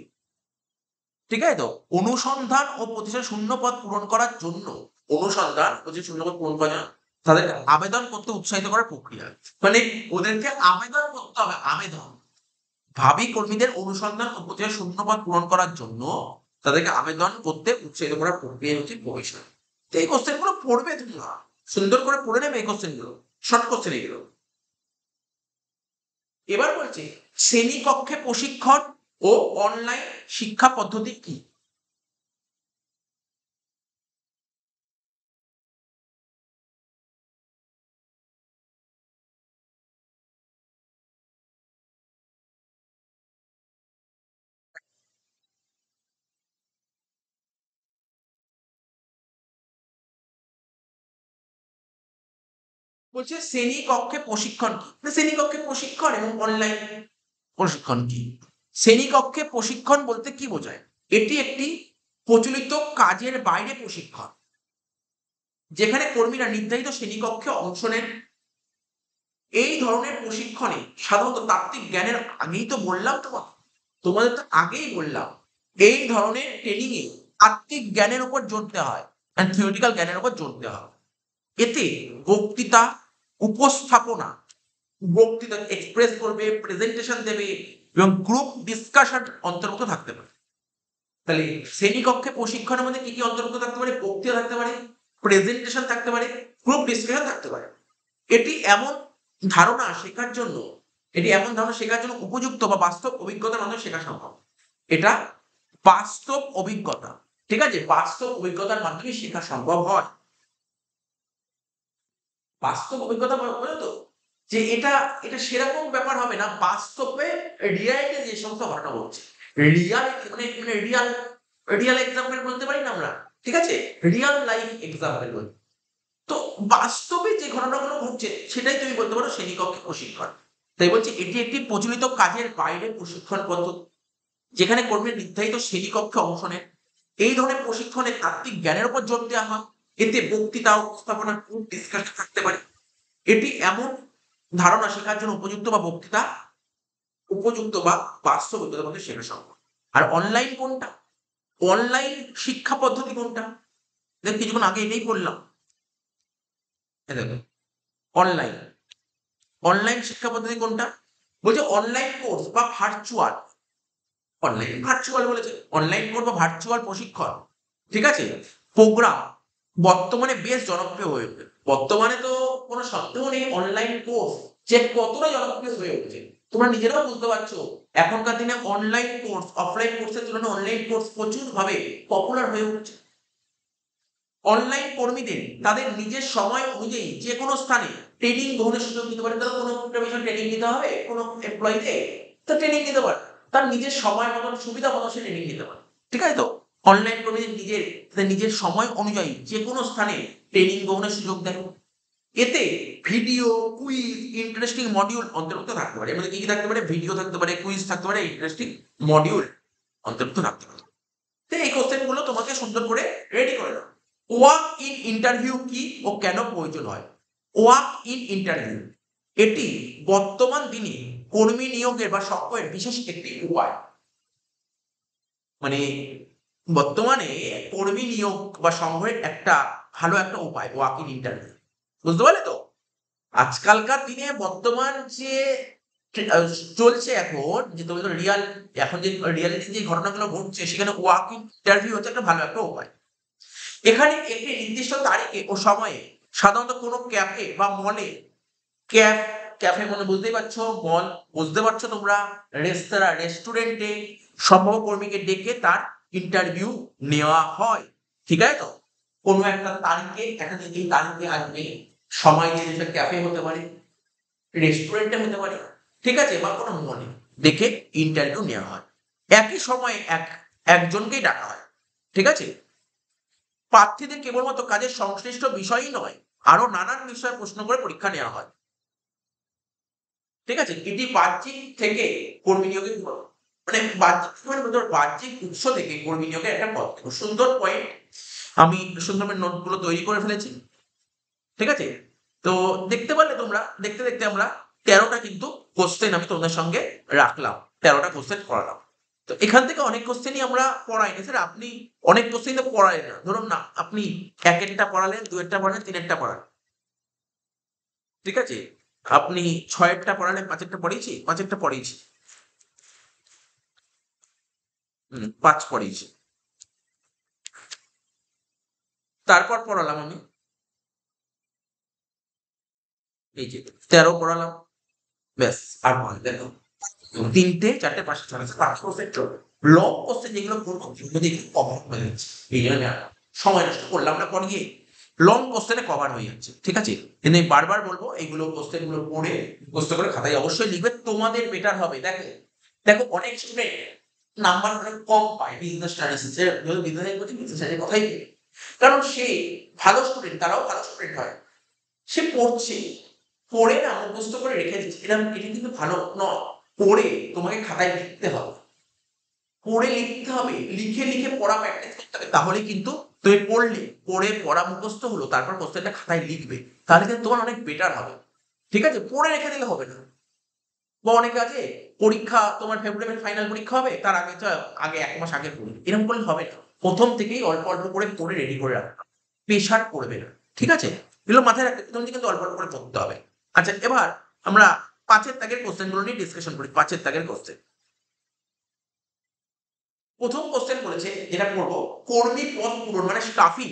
ঠিক আছে তো, অনুসন্ধান ও প্রতিষ্ঠান শূন্যপদ পূরণ করার জন্য, শূন্যপদ পূরণ করার জন্য তাদেরকে আবেদন করতে উৎসাহিত করার প্রক্রিয়া। মানে ওদেরকে আবেদন করতে হবে, আবেদন। ভাবী কর্মীদের অনুসন্ধান ও প্রতিষ্ঠান শূন্যপদ পূরণ করার জন্য তাদেরকে আবেদন করতে উৎসাহিত করার প্রক্রিয়া হচ্ছে প্রবেশন। তো এই কোশ্চেন গুলো পড়বে তোমরা, সুন্দর করে পড়ে নেবে এই কোশ্চেন গুলো, শর্ট কোশ্চেন এগুলো। এবার বলছে শ্রেণীকক্ষে প্রশিক্ষণ ও অনলাইন শিক্ষা পদ্ধতি কি? বলছে শ্রেণীকক্ষে প্রশিক্ষণ কি? শ্রেণীকক্ষে প্রশিক্ষণ এবং অনলাইন প্রশিক্ষণ কি? শ্রেণীকক্ষে প্রশিক্ষণ বলতে কি বোঝায়? এটি একটি প্রচলিত কাজের বাইরে প্রশিক্ষণ, যেখানে কর্মীরা নির্ধারিত শ্রেণীকক্ষে অংশ নেন। এই ধরনের প্রশিক্ষণে সাধারণত তাত্ত্বিক জ্ঞানের, আগেই তো বললাম তোমাদের তো আগেই বললাম, এই ধরনের ট্রেনিং এ তাত্ত্বিক জ্ঞানের উপর জোর দেওয়া হয়, থিওরিটিক্যাল জ্ঞানের উপর জোর দেওয়া হয়। এতে বক্তৃতা, উপস্থাপনা, বক্তৃতা এক্সপ্রেস করবে, প্রেজেন্টেশন দেবে এবং গ্রুপ ডিসকাশন অন্তর্ভুক্ত থাকতে পারে। তাহলে শ্রেণীকক্ষে প্রশিক্ষণের মধ্যে কি কি অন্তর্ভুক্ত থাকতে পারে? বক্তৃতা থাকতে পারে, প্রেজেন্টেশন থাকতে পারে, গ্রুপ ডিসকাশন থাকতে পারে। এটি এমন ধারণা শেখার জন্য উপযুক্ত বা বাস্তব অভিজ্ঞতার মাধ্যমে শেখা সম্ভব। এটা বাস্তব অভিজ্ঞতা, ঠিক আছে? বাস্তব অভিজ্ঞতার মাধ্যমে শেখা সম্ভব হয়। বাস্তব অভিজ্ঞতা বলে তো যে এটা এটা সেরকম ব্যাপার হবে না, বাস্তবে রিয়ালিটি যে সমস্ত ঘটনা ঘটছে, রিয়ালিটি মানে রিয়াল এক্সাম্পল বলতে পারি না আমরা, ঠিক আছে? রিয়াল লাইফ এক্সাম্পল বলি। তো বাস্তবে যে ঘটনাগুলো ঘটছে সেটাই তুমি বলতে পারো শ্রেণীকক্ষে প্রশিক্ষণ। তাই বলছি এটি একটি প্রচলিত কাজের বাইরে প্রশিক্ষণ পদ্ধতি, যেখানে কর্মীর নির্ধারিত শ্রেণীকক্ষে অংশ নেন। এই ধরনের প্রশিক্ষণে তাত্ত্বিক জ্ঞানের উপর জোর দেওয়া হয়। এতে বক্তৃতা, উপস্থাপনা, গ্রুপ ডিসকাশন থাকতে পারে। এটি এমন ধারণা শেখার জন্য উপযুক্ত বা বাস্তব অভিজ্ঞতার মধ্যে শেখা সম্ভব। আর অনলাইন কোনটা? অনলাইন শিক্ষা পদ্ধতি কোনটা? দেখ কিছুক্ষণ আগে এটাই বললাম। দেখো অনলাইন অনলাইন শিক্ষা পদ্ধতি কোনটা? বলছে অনলাইন কোর্স বা ভার্চুয়াল বলেছে, অনলাইন কোর্স বা ভার্চুয়াল প্রশিক্ষণ, ঠিক আছে? প্রোগ্রাম বর্তমানে বেশ জনপ্রিয় হয়ে উঠবে। বর্তমানে তো কোনো সন্দেহ নেই অনলাইন কোর্স যে কতটা জনপ্রিয় হয়ে উঠছে। তোমরা নিজেরাও বুঝতে পারছো এখনকার দিনে অনলাইন কোর্স অফলাইন কোর্সের তুলনায় অনলাইন কোর্স প্রচুর ভাবে পপুলার হয়ে উঠছে। অনলাইন কর্মীদের তাদের নিজের সময় অনুযায়ী যে কোনো স্থানে ট্রেনিং গ্রহণের সুযোগ দিতে পারে। তারা কোনো একটা বিষয় ট্রেনিং নিতে হবে কোনো এমপ্লয়িকে, তো ট্রেনিং নিতে পারে তার নিজের সময় মতন, সুবিধা মতন সে ট্রেনিং নিতে পারে, ঠিক আছে? তো অনলাইন কর্মীদের নিজের সময় অনুযায়ী যে কোনো স্থানে ট্রেনিং গ্রহণের সুযোগ দেয়। এতে ভিডিও, কুইজ, ইন্টারেস্টিং মডিউল অন্তর্ভুক্ত থাকতে পারে। এর মধ্যে কি কি থাকতে পারে? ভিডিও থাকতে পারে, কুইজ থাকতে পারে, ইন্টারেস্টিং মডিউল অন্তর্ভুক্ত থাকতে পারে। তো এই কোশ্চেন গুলো তোমাকে সুন্দর করে রেডি করে দাও। ওয়াক ইন ইন্টারভিউ কি ও কেন প্রয়োজন হয়? ওয়াক ইন ইন্টারভিউ এটি বর্তমান দিনে কর্মী নিয়োগের বা সংগ্রহের বিশেষ একটি উপায়। মানে বর্তমানে কর্মী নিয়োগ বা সংগ্রহের একটা ভালো একটা উপায় ওয়াক ইন ইন্টারভিউ। বুঝতে পারলে তো? আজকালকার দিনে বর্তমান যে চলছে এখন, যে তুমি তো এখন যে রিয়ালিটি যে ঘটনাগুলো ঘটছে সেখানে ওয়াক ইন ইন্টারভিউ হচ্ছে একটা ভালো একটা উপায়। এখানে একটি নির্দিষ্ট তারিখে ও সময়ে সাধারণত কোনো ক্যাফে বা মলে, ক্যাফ ক্যাফে মানে বুঝতেই পারছো, মল বুঝতে পারছো তোমরা, রেস্তোরাঁ রেস্টুরেন্টে সম্ভাব্য কর্মীকে ডেকে তার ইন্টারভিউ নেওয়া হয়, ঠিক আছে? তো কোনো একটা তারিখে এই তারিখে আসবে, সময় দিয়ে সেটা ক্যাফে হতে পারে, রেস্টুরেন্টে হতে পারে, ঠিক আছে? বা কোনো মলে ডেকে ইন্টারভিউ নেওয়া হয়। একই সময়ে একজনকেই ডাকা হয়, ঠিক আছে? প্রার্থীদের কেবলমাত্র কাজের সংশ্লিষ্ট বিষয়ই নয়, আরো নানান বিষয়ে প্রশ্ন করে পরীক্ষা নেওয়া হয়, ঠিক আছে? এটি বাহ্যিক থেকে কর্মী নিয়োগের মানে বাহ্যিক উৎস থেকে কর্মী নিয়োগের একটা পথ। সুন্দর পয়েন্ট, আমি সুন্দর নোটগুলো তৈরি করে ফেলেছি, ঠিক আছে? তো দেখতে পারলে তোমরা, দেখতে দেখতে আমরা 13টা কিন্তু কোশ্চেন আমি তোমাদের সঙ্গে রাখলাম, 13টা কোশ্চেন করালাম। তো এখান থেকে অনেক কোশ্চেনই আমরা পড়াই না। স্যার আপনি অনেক কোশ্চেন তো পড়াই না, ধরুন না আপনি একেরটা পড়ালেন, দুয়েরটা পড়ালেন, তিনেরটা পড়ালেন, ঠিক আছে? আপনি ছয়েরটা পড়ালেন, পাঁচেরটা পড়িয়েছি, পাঁচেরটা পড়িয়েছি, 5 পড়িয়েছি। তারপর পড়ালাম আমি এই যে 13 পড়ালাম, ব্যাস। আর ভয় দেখো 3টে 4টে 5টে 6টে 5 কোশ্চেন লং কোশ্চেন যেগুলো করবো সেগুলো দিয়ে একটু কভার হয়ে যাচ্ছে। এই জন্য আমি সময় নষ্ট করলাম না পরে গিয়ে, লং কোশ্চেনে কভার হয়ে যাচ্ছে, ঠিক আছে? কিন্তু আমি বারবার বলবো এইগুলো কোশ্চেন গুলো পড়ে মুখস্থ করে খাতায় অবশ্যই লিখবে, তোমাদের বেটার হবে। দেখো দেখো অনেক স্টুডেন্ট নাম্বার অনেক কম পায় বিজনেস স্টাডিজ, যেহেতু বিজনেস করছে বিজনেস স্টাডির কথাই বলি, কারণ সে ভালো স্টুডেন্ট, তারাও ভালো স্টুডেন্ট হয়, সে পড়ছে, পড়ে না মুখস্থ করে রেখে দিচ্ছে, এটা কিন্তু ভালো নয়। পড়ে তোমাকে খাতায় লিখতে হবে, পড়ে লিখতে হবে, লিখে লিখে পড়া প্র্যাকটিস করতে হবে, তাহলে কিন্তু তুমি পড়লে, পড়ে পড়া মুখস্থ হলো, তারপর কোশ্চেনটা খাতায় লিখবে, তাহলে কিন্তু তোমার অনেক বেটার হবে। ঠিক আছে, পড়ে রেখে দিলে হবে না। বা অনেকে আছে পরীক্ষা তোমার ফেব্রুয়ারির ফাইনাল পরীক্ষা হবে, তার আগে আগে ১ মাস আগে পড়ি, এরকম করলে হবে না। প্রথম থেকেই অল্প অল্প করে পড়ে রেডি করে রাখতে, প্রেশার পড়বে না। ঠিক আছে, এগুলো মাথায় রাখতে প্রথম থেকে কিন্তু অল্প অল্প করে পড়তে হবে। আচ্ছা, এবার আমরা ৫ এর দাগের কোশ্চেন গুলো নিয়ে ডিসকাশন করি। ৫ এর দাগের কোশ্চেন, প্রথম কোশ্চেন বলেছে, যেটা পড়বো, কর্মী পদ পূরণ মানে স্টাফিং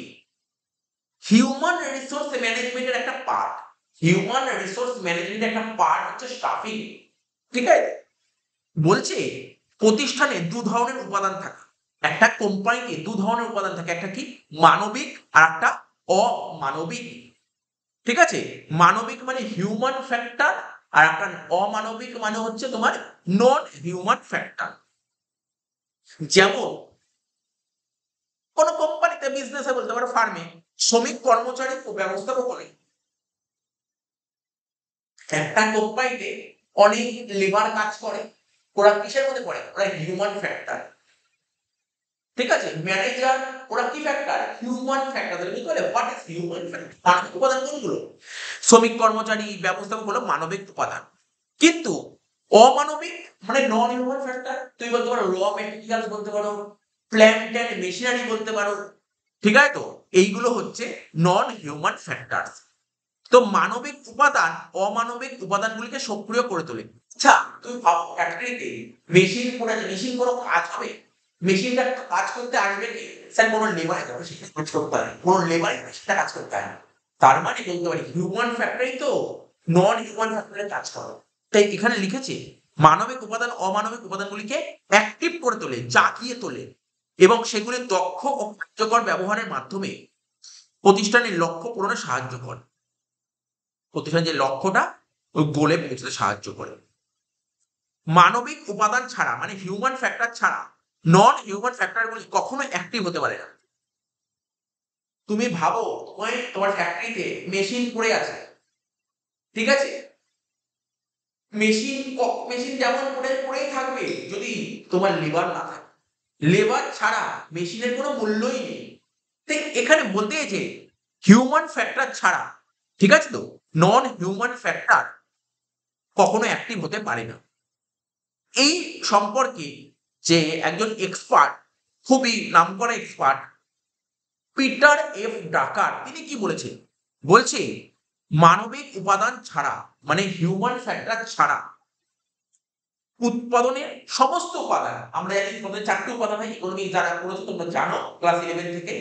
হিউম্যান রিসোর্স ম্যানেজমেন্টের একটা পার্ট। হিউম্যান রিসোর্স ম্যানেজমেন্টের একটা পার্ট হচ্ছে স্টাফিং। ঠিক আছে, বলছে প্রতিষ্ঠানে দু ধরনের উপাদান থাকে, একটা কোম্পানিতে দু ধরনের উপাদান থাকে, একটা কি মানবিক আর একটা অমানবিক। ঠিক আছে, মানবিক মানে হিউম্যান ফ্যাক্টর, আর একটা অমানবিক মানে হচ্ছে তোমার নন হিউম্যান ফ্যাক্টর। যেমন কোন কোম্পানিতে, বিজনেসে বলতে পারো, ফার্মে শ্রমিক, কর্মচারী ও ব্যবস্থাপক বলে। একটা কোম্পানিতে অনেক লেবার কাজ করে, ওরা কিসের মধ্যে পড়ে, ওরা হিউম্যান ফ্যাক্টর। ঠিক আছে, ম্যানেজার, ওরা কি ফ্যাক্টর, হিউম্যান ফ্যাক্টর। তাহলে বুঝতে পারলে হোয়াট ইজ হিউম্যান ফ্যাক্টর, মানবিক উপাদান কোনগুলো, শ্রমিক, কর্মচারী, ব্যবস্থাপক হলো মানবিক উপাদান। কিন্তু অমানবিক মানে নন হিউম্যান ফ্যাক্টর, তুমি বলতে পারো র মেটেরিয়ালস বলতে পারো, প্ল্যান্ট এন্ড মেশিনারি বলতে পারো। ঠিক আছে, তো এইগুলো হচ্ছে নন হিউম্যান ফ্যাক্টরস। তো মানবিক উপাদান অমানবিক উপাদানগুলিকে সক্রিয় করে তোলে। আচ্ছা, তুমি ভাবো ফ্যাক্টরিতে মেশিন পড়ে আছে, মেশিন কোনো কাজ হবে, মেশিনটা কাজ করতে আসবে কি, স্যার কোনো লেবার যাবে, সেটা কাজ করতে হয়, কোনো লেবার মেশিনটা কাজ করতে হয় না। তার মানে বলতে পারি হিউম্যান ফ্যাক্টরই তো নন হিউম্যান ফ্যাক্টরে কাজ করে। তাই এখানে লিখেছে মানবিক উপাদান অমানবিক উপাদানগুলিকে অ্যাক্টিভ করে তোলে, জাগিয়ে তোলে, এবং সেগুলির দক্ষ ও কার্যকর ব্যবহারের মাধ্যমে প্রতিষ্ঠানের লক্ষ্য পূরণে সাহায্য করে। প্রতিষ্ঠানের যে লক্ষ্যটা, ওই গোলে পৌঁছতে সাহায্য করে। মানবিক উপাদান ছাড়া মানে হিউম্যান ফ্যাক্টর ছাড়া নন হিউম্যান ফ্যাক্টরগুলি কখনো অ্যাক্টিভ হতে পারে না। তুমি ভাবো তোমার ফ্যাক্টরিতে মেশিন পড়ে আছে, ঠিক আছে, মেশিন মেশিন যেমন পড়েই থাকবে যদি তোমার লেবার না থাকে। লেবার ছাড়া মেশিনের কোনো মূল্যই নেই। তাই এখানে বলতে যে হিউম্যান ফ্যাক্টর ছাড়া, ঠিক আছে, তো নন হিউম্যান ফ্যাক্টর কখনো অ্যাক্টিভ হতে পারে না। এই সম্পর্কে যে একজন এক্সপার্ট, খুবই নামকরা এক্সপার্ট, পিটার এফ ডাকার, তিনি কি বলেছেন, বলছে মানবিক উপাদান ছাড়া মানে হিউম্যান ফ্যাক্টর ছাড়া উৎপাদনের সমস্ত উপাদান, আমরা জানি তোমাদের 4টি উপাদান হয়, ইকোনমিক যারা পড়েছো তোমরা জানো ক্লাস 11 থেকে,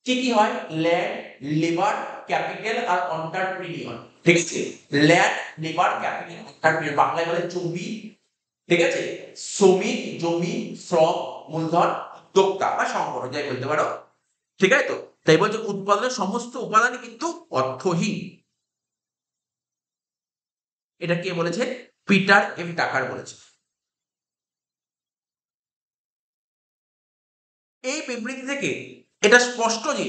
কি কি হয়, ল্যান্ড, লেবার, ক্যাপিটাল আর এন্টারপ্রেনিউর। ঠিক আছে, ল্যান্ড, লেবার, ক্যাপিটাল, এন্টারপ্রেনিউর, বাংলায় বলে জমি। ঠিক আছে, শ্রমিক, জমি, শ্রম, মূলধন, উদ্যোক্তা বা সংগঠন, যাই বলতে পারো। ঠিক আছে, তো তাই বলছে উৎপাদনের সমস্ত উপাদানই কিন্তু অর্থহীন। এটা কে বলেছে, পিটার এফ ডাকার বলেছে। এই বিবৃতি থেকে এটা স্পষ্ট যে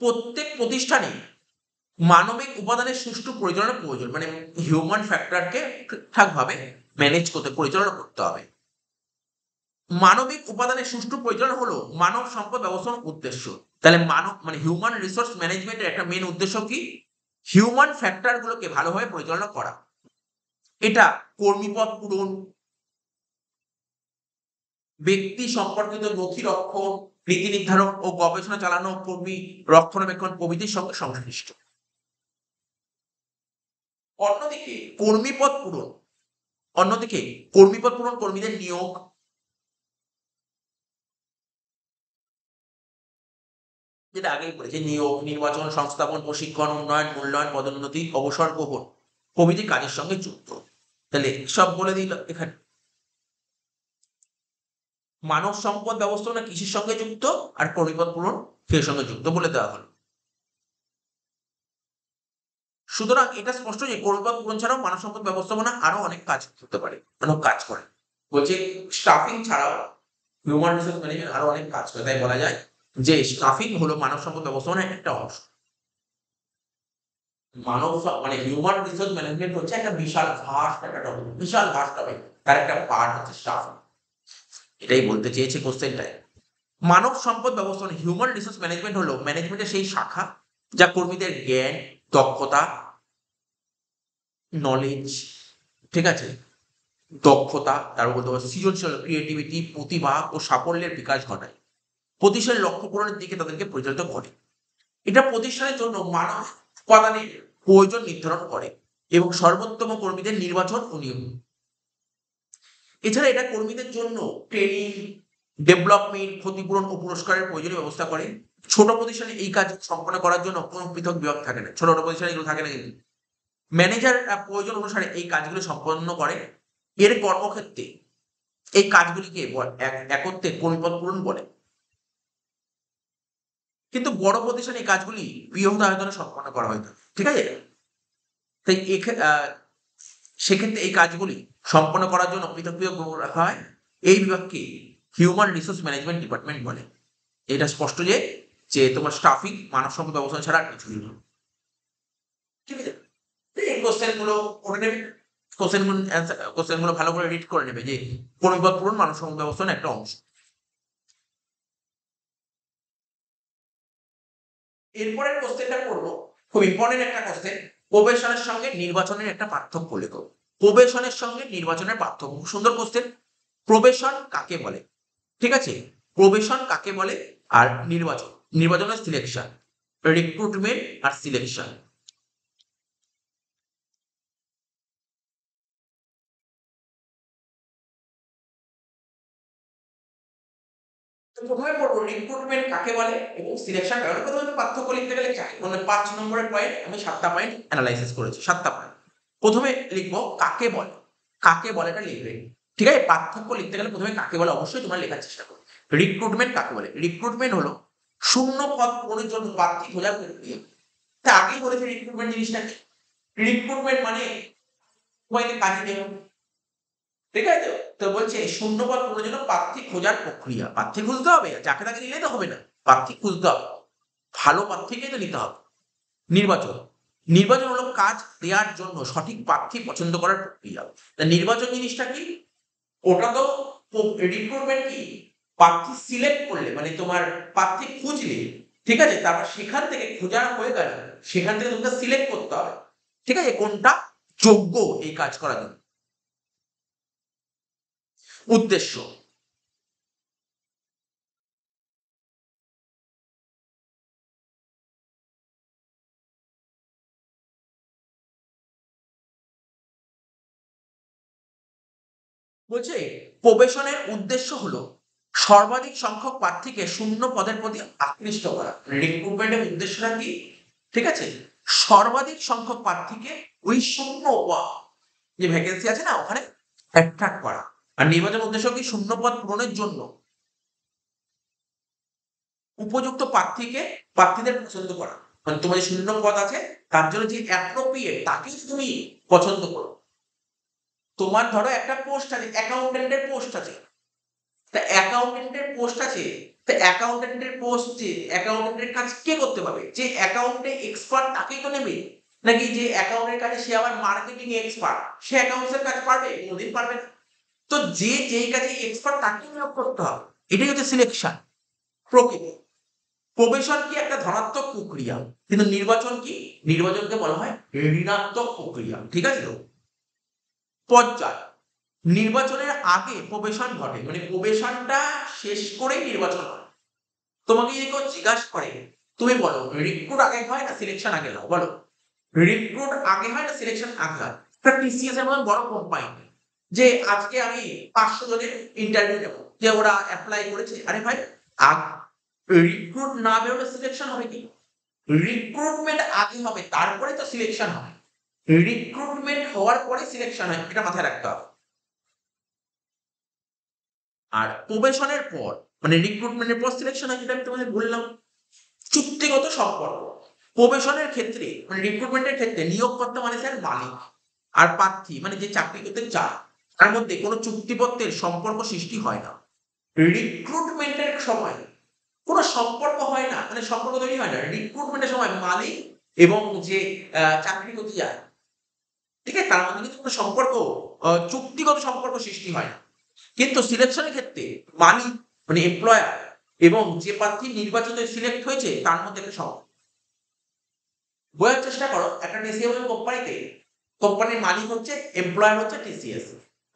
প্রত্যেক প্রতিষ্ঠানে মানবিক উপাদানের সুষ্ঠু পরিচালনা প্রয়োজন, মানে হিউম্যান ফ্যাক্টরকে ঠিকঠাকভাবে ম্যানেজ করতে, পরিচালনা করতে হবে। মানবিক উপাদানের সুষ্ঠু পরিচালনা হলো মানব সম্পদ ব্যবস্থাপনার উদ্দেশ্য। তাহলে মানব মানে হিউম্যান রিসোর্স ম্যানেজমেন্টের একটা মেন উদ্দেশ্য কি, হিউম্যান ফ্যাক্টর গুলোকে ভালোভাবে পরিচালনা করা। এটা কর্মীপদ পূরণ, ব্যক্তি সম্পর্কিত নথি রক্ষণ, নীতি নির্ধারণ ও গবেষণা চালানো, কর্মী রক্ষণাবেক্ষণ প্রভৃতির সঙ্গে সংশ্লিষ্ট। অন্যদিকে কর্মীপদ পূরণ, অন্যদিকে কর্মীপদ পূরণ, কর্মীদের নিয়োগ, যেটা আগেই বলেছি, নিয়োগ, নির্বাচন, সংস্থাপন, প্রশিক্ষণ, উন্নয়ন, মূল্যায়ন, পদোন্নতি, অবসর গ্রহণ প্রভৃতি কাজের সঙ্গে যুক্ত। তাহলে সব বলে দিল এখানে। মানব সম্পদ ব্যবস্থাপনা কৃষির সঙ্গে যুক্ত, আর কর্মীপদ পূরণ সেই সঙ্গে যুক্ত বলে দেওয়া হলো। সুতরাং এটা স্পষ্ট যে কর্মীপদ পূরণ ছাড়াও মানব সম্পদ ব্যবস্থাপনা আরো অনেক কাজ করতে পারে, অনেক কাজ করে। বলছে স্টাফিং ছাড়াও হিউম্যান রিসোর্স ম্যানেজমেন্ট আরো অনেক কাজ করে। তাই বলা যায় যে স্টাফিং হলো মানব সম্পদ ব্যবস্থাপনার একটা অংশ। মানে হিউম্যান রিসোর্স ম্যানেজমেন্ট হচ্ছে একটা বিশাল ভাস্ট একটা টপিক, বিশাল ভাস্ট টপিক। তার একটা পার্ট হচ্ছে স্টাফ। এটাই বলতে চেয়েছে কোশ্চেনটায়। মানব সম্পদ ব্যবস্থাপনা হিউম্যান রিসোর্স ম্যানেজমেন্ট হলো ম্যানেজমেন্টের সেই শাখা যা কর্মীদের জ্ঞান, দক্ষতা, নলেজ, ঠিক আছে, দক্ষতা, তারপর বলতে পারো সৃজনশীল ক্রিয়েটিভিটি, প্রতিভা ও সাফল্যের বিকাশ ঘটায়। প্রতিষ্ঠানের লক্ষ্য পূরণের দিকে তাদেরকে পরিচালিত করে। এটা প্রতিষ্ঠানের জন্য মানব উপাদানের প্রয়োজন নির্ধারণ করে এবং সর্বোত্তম কর্মীদের নির্বাচন ও নিয়োগ। এছাড়া এটা কর্মীদের জন্য ট্রেনিং, ডেভেলপমেন্ট, ক্ষতিপূরণ ও পুরস্কারের প্রয়োজনীয় ব্যবস্থা করে। ছোট প্রতিষ্ঠানে এই কাজ সম্পন্ন করার জন্য কোনো পৃথক বিভাগ থাকে না, ছোট ছোট প্রতিষ্ঠানে এগুলো থাকে না। কিন্তু ম্যানেজার প্রয়োজন অনুসারে এই কাজগুলো সম্পন্ন করে। এর কর্মক্ষেত্রে এই কাজগুলিকে একত্রে কর্মীপদ পূরণ বলে। কিন্তু বড় প্রতিষ্ঠানে এই কাজগুলি বৃহৎ আয়তনে সম্পন্ন করা হয় না, ঠিক আছে। তাই সেক্ষেত্রে এই কাজগুলি সম্পন্ন করার জন্য পৃথক পৃথক বিভাগ রাখা হয়। এই বিভাগকে হিউম্যান রিসোর্স ম্যানেজমেন্ট ডিপার্টমেন্ট বলে। এটা স্পষ্ট যে যে তোমার স্টাফিং মানব সম্পদ ব্যবস্থা ছাড়া আর কিছুই না, ঠিক আছে। এই কোশ্চেন গুলো পড়ে নেবে, কোশ্চেন গুলো ভালো করে রিড করে নেবে যে পরিবার পূরণ মানব সম্পদ ব্যবস্থার একটা অংশ। এরপরের কোশ্চেনটা করবো, খুব ইম্পর্টেন্ট একটা কোশ্চেন। প্রবেশনের সঙ্গে নির্বাচনের একটা পার্থক্য লেখো। প্রবেশনের সঙ্গে নির্বাচনের পার্থক্য, সুন্দর কোশ্চেন। প্রবেশন কাকে বলে, ঠিক আছে, প্রবেশন কাকে বলে, আর নির্বাচন, নির্বাচনের সিলেকশন, রিক্রুটমেন্ট আর সিলেকশন। তো প্রথমে পড়বো রিক্রুটমেন্ট কাকে বলে এবং সিলেকশন কাকে বলে। প্রথমে পার্থক্য লিখতে গেলে মানে 5 নম্বরের পয়েন্ট, আমি 7টা পয়েন্ট অ্যানালাইসিস করেছি, 7টা পয়েন্ট। প্রথমে লিখবো কাকে বলে, কাকে বলে এটা লিখবে, ঠিক আছে। পার্থক্য লিখতে গেলে প্রথমে কাকে বলে অবশ্যই তোমরা লেখার চেষ্টা করো। রিক্রুটমেন্ট কাকে বলে, রিক্রুটমেন্ট হলো শূন্য পদ পূরণের জন্য প্রার্থী খোঁজার প্রক্রিয়া। তা আগেই বলেছি রিক্রুটমেন্ট জিনিসটা কি। রিক্রুটমেন্ট মানে তোমাকে কাজে নেওয়া, ঠিক আছে। তো বলছে শূন্য পদ পূরণের জন্য প্রার্থী খোঁজার প্রক্রিয়া। প্রার্থী খুঁজতে হবে, যাকে তাকে নিলে তো হবে না, প্রার্থী খুঁজতে হবে, ভালো প্রার্থীকে তো নিতে হবে। নির্বাচন, নির্বাচন হলো কাজ দেওয়ার জন্য সঠিক প্রার্থী পছন্দ করার প্রক্রিয়া। তা নির্বাচন জিনিসটা কি, ওটা তো রিক্রুটমেন্ট কি, প্রার্থী সিলেক্ট করলে মানে তোমার প্রার্থী খুঁজলে, ঠিক আছে, তারপর সেখান থেকে খোঁজা হয়ে গেল, সেখান থেকে তোমাকে সিলেক্ট করতে হবে, ঠিক আছে, কোনটা যোগ্য এই কাজ করার জন্য। উদ্দেশ্য, বলছে প্রবেশনের উদ্দেশ্য হলো সর্বাধিক সংখ্যক প্রার্থীকে শূন্য পদের প্রতি আকৃষ্ট করা। রিক্রুটমেন্টের উদ্দেশ্যটা কি, ঠিক আছে, সর্বাধিক সংখ্যক প্রার্থীকে ওই শূন্য যে ভ্যাকেন্সি আছে না ওখানে অ্যাট্রাক্ট করা। আর নির্বাচন উদ্দেশ্য কি, শূন্য পদ পূরণের জন্য উপযুক্ত প্রার্থীদের পছন্দ করা। মানে তোমার যে শূন্য পদ আছে তার জন্য যে অ্যাপ্রোপ্রিয়েট তাকেই তুমি পছন্দ করো। তোমার ধরো একটা পোস্ট আছে, অ্যাকাউন্টেন্টের পোস্ট আছে, তা অ্যাকাউন্টেন্টের পোস্ট আছে, তা অ্যাকাউন্টেন্টের পোস্ট যে অ্যাকাউন্টেন্টের কাজ কে করতে পারবে, যে অ্যাকাউন্টে এক্সপার্ট তাকেই তো নেবে, নাকি যে অ্যাকাউন্টের কাজে সে আবার মার্কেটিং এক্সপার্ট সে অ্যাকাউন্টসের কাজ পারবে, কোনোদিন পারবে না। তো যে যেই কাজে এক্সপার্ট তাকেই নিয়োগ করতে হবে, এটাই হচ্ছে সিলেকশন প্রকৃতি। প্রবেশন কি একটা ধনাত্মক প্রক্রিয়া, কিন্তু নির্বাচন কি, নির্বাচনকে বলা হয় ঋণাত্মক প্রক্রিয়া, ঠিক আছে। তো পর্যায়, নির্বাচনের আগে প্রবেশন ঘটে, মানে প্রবেশনটা শেষ করেই নির্বাচন হয়। তোমাকে যদি কেউ জিজ্ঞাসা করে তুমি বলো রিক্রুট আগে হয় না সিলেকশন আগে হয়, বলো রিক্রুট আগে হয় না সিলেকশন আগে হয়। একটা টিসিএস এর মতন বড় কোম্পানি, যে আজকে আমি 500 জনের ইন্টারভিউ নেব, যে ওরা অ্যাপ্লাই করেছে, আরে ভাই রিক্রুট না বেরোলে সিলেকশন হবে কি, রিক্রুটমেন্ট আগে হবে তারপরে তো সিলেকশন হয়, রিক্রুটমেন্ট হওয়ার পরে সিলেকশন হয়, এটা মাথায় রাখতে হবে। আর প্রবেশনের পর মানে রিক্রুটমেন্টের পর সিলেকশন হয়, যেটা আমি তোমাদের বললাম। চুক্তিগত সম্পর্ক, প্রবেশনের ক্ষেত্রে মানে রিক্রুটমেন্টের ক্ষেত্রে নিয়োগকর্তা মানে স্যার মালিক, আর প্রার্থী মানে যে চাকরি করতে চায় তার মধ্যে কোনো চুক্তিপত্রের সম্পর্ক সৃষ্টি হয় না। রিক্রুটমেন্টের সময় কোনো সম্পর্ক হয় না, মানে সম্পর্ক তৈরি হয় না। রিক্রুটমেন্টের সময় মালিক এবং যে চাকরি করতে যায়, ঠিক আছে, তার মধ্যে কিন্তু কোনো সম্পর্ক, চুক্তিগত সম্পর্ক সৃষ্টি হয় না। কিন্তু সিলেকশনের ক্ষেত্রে মালিক মানে এমপ্লয়ার এবং যে প্রার্থী নির্বাচিত সিলেক্ট হয়েছে তার মধ্যে একটা সম্পর্ক। বোঝার চেষ্টা করো, একটা টিসিএস কোম্পানিতে কোম্পানির মালিক হচ্ছে, এমপ্লয়ার হচ্ছে টিসিএস,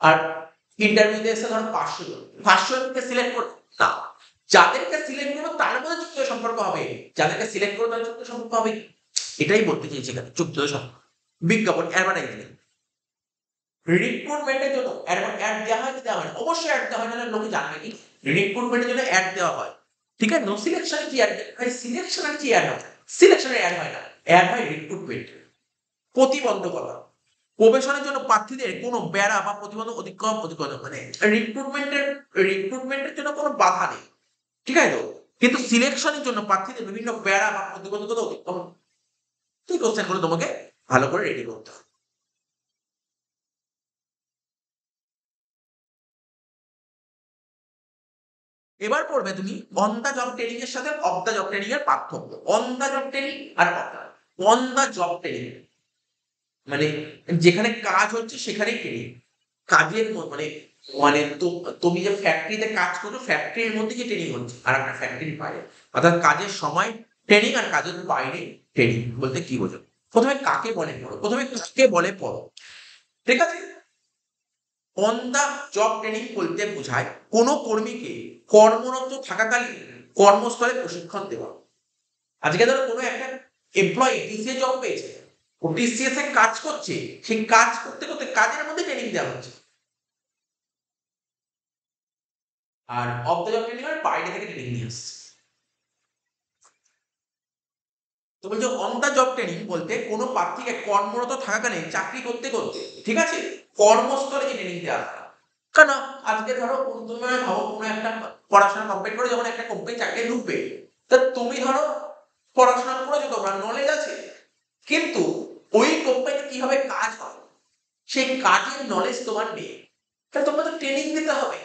আর ইন্টারভিউতে এসে ধরো 500 জন, 500 জনকে সিলেক্ট করো না, যাদেরকে সিলেক্ট করবো তার মধ্যে চুক্তির সম্পর্ক হবে, যাদেরকে সিলেক্ট করবো তাদের চুক্তির সম্পর্ক হবে। এটাই বলতে চেয়েছি এখানে, চুক্তির সম্পর্ক। বিজ্ঞাপন, অ্যাডভার্টাইজমেন্ট, রিক্রুটমেন্টের জন্য অ্যাড দেওয়া হয় কি দেওয়া হয় না? অবশ্যই অ্যাড দেওয়া হয়, নাহলে লোকে জানবে কি? রিক্রুটমেন্টের জন্য অ্যাড দেওয়া হয়, ঠিক আছে। নো সিলেকশনে কি অ্যাড হয়? সিলেকশনের কি অ্যাড হয়? সিলেকশনের অ্যাড হয় না, অ্যাড হয় রিক্রুটমেন্ট। প্রতিবন্ধকতা, প্রবেশনের জন্য প্রার্থীদের কোনো বেড়া বা প্রতিবন্ধক অতিক্রম মানে রিক্রুটমেন্টের জন্য কোনো বাধা নেই, ঠিক আছে তো। কিন্তু সিলেকশনের জন্য প্রার্থীদের বিভিন্ন বেড়া বা প্রতিবন্ধকতা অতিক্রম, এই কোশ্চেনগুলো তোমাকে ভালো করে রেডি করতে হবে। এবার পড়বে তুমি অন দা জব ট্রেনিং এর সাথে অফ দা জব ট্রেনিং এর পার্থক্য। অন দা জব ট্রেনিং আর অন দা জব ট্রেনিং মানে যেখানে কাজ হচ্ছে সেখানেই ট্রেনিং। কাজের মানে মানে তুমি যে ফ্যাক্টরিতে কাজ করছো, ফ্যাক্টরির মধ্যে যে ট্রেনিং হচ্ছে, আর একটা ফ্যাক্টরির বাইরে, অর্থাৎ কাজের সময় ট্রেনিং আর কাজের বাইরে ট্রেনিং বলতে কি বোঝো? প্রথমে কাকে বলে পড়ো, প্রথমে কাকে বলে পড়ো, ঠিক আছে। অন দা জব ট্রেনিং বলতে বোঝায় কোনো কর্মীকে কর্মরত থাকাকালীন কর্মস্থলে প্রশিক্ষণ দেওয়া। আজকে ধরো কোনো একটা এমপ্লয়ি টিসিএস জব পেয়েছে, ও টিসিএস এ কাজ করছে, সেই কাজ করতে করতে কাজের মধ্যে ট্রেনিং দেওয়া হচ্ছে। আর অফ দ্য জব ট্রেনিং মানে বাইরে থেকে ট্রেনিং নিয়ে আসছে। তো বলছে অন দ্য জব ট্রেনিং বলতে কোনো প্রার্থীকে কর্মরত থাকাকালীন চাকরি করতে করতে, ঠিক আছে, কর্মস্থলে যে ট্রেনিং দেওয়া হয়। কারণ আজকে ধরো তুমি ভাবো কোনো একটা পড়াশোনা কমপ্লিট করে যখন একটা কোম্পানি চাকরি ঢুকবে, তা তুমি ধরো পড়াশোনা করেছো, তোমার নলেজ আছে, কিন্তু ওই কোম্পানিতে কিভাবে কাজ হয় সেই কাজের নলেজ তোমার নেই, তাহলে তোমাকে তো ট্রেনিং দিতে হবে।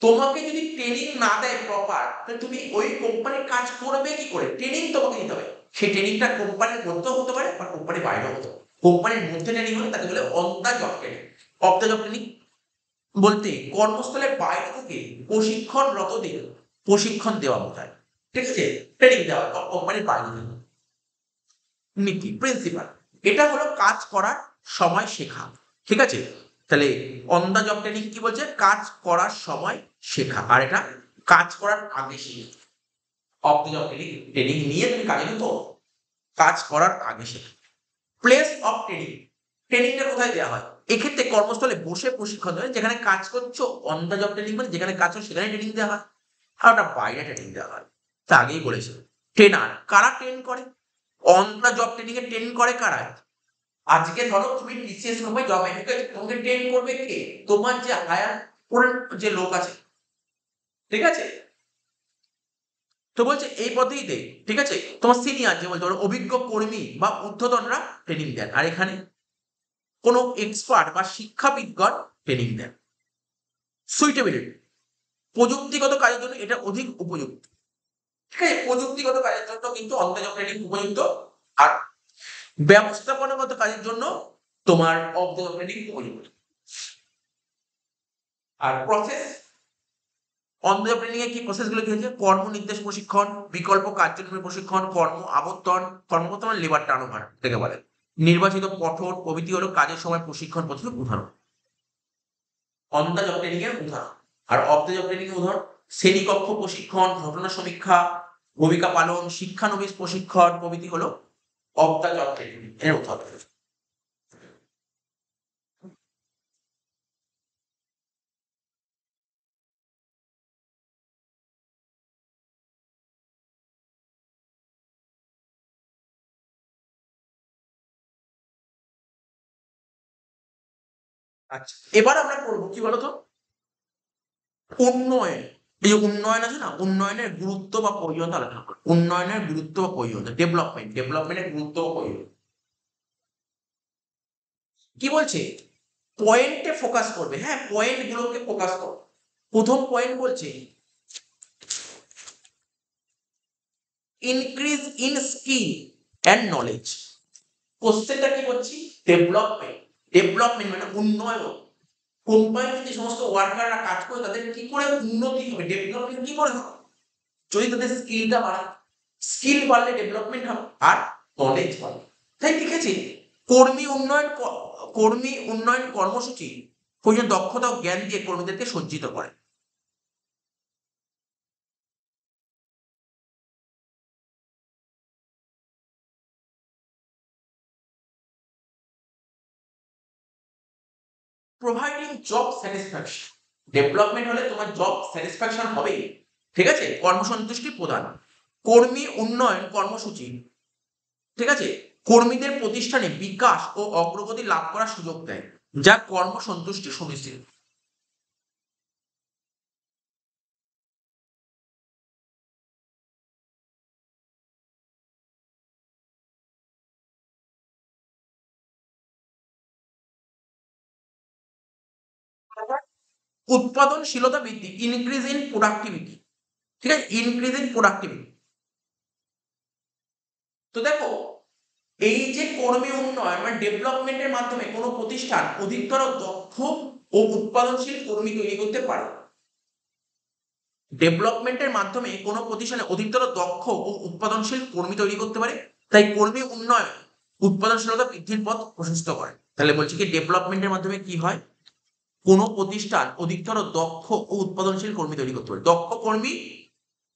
তোমাকে যদি ট্রেনিং না দেয় প্রপার, তাহলে তুমি ওই কোম্পানির কাজ করবে কি করে? ট্রেনিং তোমাকে দিতে হবে। সেই ট্রেনিংটা কোম্পানির মধ্যেও হতে পারে বা কোম্পানির বাইরেও হতে পারে। কোম্পানির মধ্যে ট্রেনিং হলে তাকে বলে on the job training. Off the job training বলতে কর্মস্থলের বাইরে থেকে প্রশিক্ষণরতদের প্রশিক্ষণ দেওয়া বোঝায়, ঠিক আছে, ট্রেনিং দেওয়া কোম্পানির বাইরে থেকে। নীতি প্রিন্সিপাল, এটা হলো কাজ করার সময় শেখা, ঠিক আছে। তাহলে অন দা জব ট্রেনিং কি বলছে? কাজ করার সময় শেখা, আর এটা কাজ করার আগে শেখা। Of the job training, training নিয়ে তুমি কাজে ঢুকো, কাজ করার আগে শেখা। প্লেস অফ ট্রেনিং, ট্রেনিংটা কোথায় দেওয়া হয়? এক্ষেত্রে কর্মস্থলে বসে প্রশিক্ষণ দেওয়া হয়, যেখানে কাজ করছো। অন দা জব ট্রেনিং মানে যেখানে কাজ করছো সেখানে ট্রেনিং দেওয়া হয়, আর ওটা বাইরে ট্রেনিং দেওয়া হয়। তা আগেই বলেছি। ট্রেনার কারা ট্রেন করে? অন দা জব ট্রেনিং এ ট্রেন করে কারা? আজকে ধরো তুমি টিসিএস গ্রুপে জব এডুকেশন, তোমাকে ট্রেন করবে কে? তোমার যে হায়ার যে লোক আছে, ঠিক আছে। তো বলছে এই পদ্ধতিতে, ঠিক আছে, তোমার সিনিয়র যে বলতে পারো অভিজ্ঞ কর্মী বা ঊর্ধ্বতনরা ট্রেনিং দেন, আর এখানে কোনো এক্সপার্ট বা শিক্ষাবিদগণ ট্রেনিং দেন। সুইটেবিলিটি, প্রযুক্তিগত কাজের জন্য এটা অধিক উপযুক্ত, ঠিক আছে। প্রযুক্তিগত কাজের জন্য কিন্তু অন্তর্জাল ট্রেনিং উপযুক্ত, আর ব্যবস্থাপনাগত কাজের জন্য তোমার অন্তর্জাল ট্রেনিং উপযুক্ত। আর process, on the job training এ কি প্রসেস গুলো কি হচ্ছে? কর্ম নির্দেশ প্রশিক্ষণ, বিকল্প কার্যক্রমের প্রশিক্ষণ, কর্ম আবর্তন, কর্মরত মানে লেবার টার্নওভার থেকে বলে, নির্বাচিত পঠন প্রভৃতি হলো কাজের সময় প্রশিক্ষণ পদ্ধতির উদাহরণ। অন দ্য জব ট্রেনিং এর উদাহরণ। আর অফ দ্য জব ট্রেনিং এর উদাহরণ শ্রেণীকক্ষ প্রশিক্ষণ, ঘটনা সমীক্ষা, ভূমিকা পালন, শিক্ষানবিশ প্রশিক্ষণ প্রভৃতি হলো অফ দ্য জব ট্রেনিং এর উদাহরণ। আচ্ছা, এবার আমরা করবো কি বলতো? উন্নয়ন। এই যে উন্নয়ন আছে না, উন্নয়নের গুরুত্ব বা প্রয়োজনীয়তা আলোচনা করবো। উন্নয়নের গুরুত্ব বা প্রয়োজনীয়তা, ডেভেলপমেন্টের গুরুত্ব বা প্রয়োজনীয়তা। কি বলছে? পয়েন্টে ফোকাস করবে, হ্যাঁ, পয়েন্ট গুলোকে ফোকাস করো। প্রথম পয়েন্ট বলছে increase in skill and knowledge. কোশ্চেনটা কি বলছি, ডেভেলপমেন্ট। ডেভেলপমেন্ট মানে উন্নয়ন। কোম্পানিতে যে সমস্ত ওয়ার্কাররা কাজ করে তাদের কি করে উন্নতি হবে, ডেভেলপমেন্ট কি করে হবে, যদি তাদের স্কিলটা বাড়ে, স্কিল বাড়লে ডেভেলপমেন্ট হবে আর নলেজ বাড়বে। তাই লিখেছি কর্মী উন্নয়ন কর্মসূচি প্রয়োজন দক্ষতা ও জ্ঞান দিয়ে কর্মীদেরকে সজ্জিত করে। Providing job satisfaction. ডেভেলপমেন্ট হলে তোমার জব স্যাটিসফ্যাকশন হবে, ঠিক আছে, কর্মসন্তুষ্টি প্রদান। কর্মী উন্নয়ন কর্মসূচি, ঠিক আছে, কর্মীদের প্রতিষ্ঠানে বিকাশ ও অগ্রগতি লাভ করার সুযোগ দেয়, যা কর্মসন্তুষ্টি সুনিশ্চিত। উৎপাদনশীলতা বৃদ্ধি, ইনক্রিজ ইন প্রোডাক্টিভিটি, ঠিক আছে, ইনক্রিজ ইন প্রোডাক্টিভিটি। তো দেখো, এই যে কর্মী উন্নয়ন মানে ডেভেলপমেন্টের মাধ্যমে কোনো প্রতিষ্ঠান অধিকতর দক্ষ ও উৎপাদনশীল কর্মী তৈরি করতে পারে। ডেভেলপমেন্টের মাধ্যমে কোনো প্রতিষ্ঠানে অধিকতর দক্ষ ও উৎপাদনশীল কর্মী তৈরি করতে পারে, তাই কর্মী উন্নয়ন উৎপাদনশীলতা বৃদ্ধির পথ প্রশস্ত করে। তাহলে বলছি কি, ডেভেলপমেন্টের মাধ্যমে কি হয়, কোনো প্রতিষ্ঠান অধিকতর দক্ষ ও উৎপাদনশীল কর্মী তৈরি করতে পারে, দক্ষ কর্মী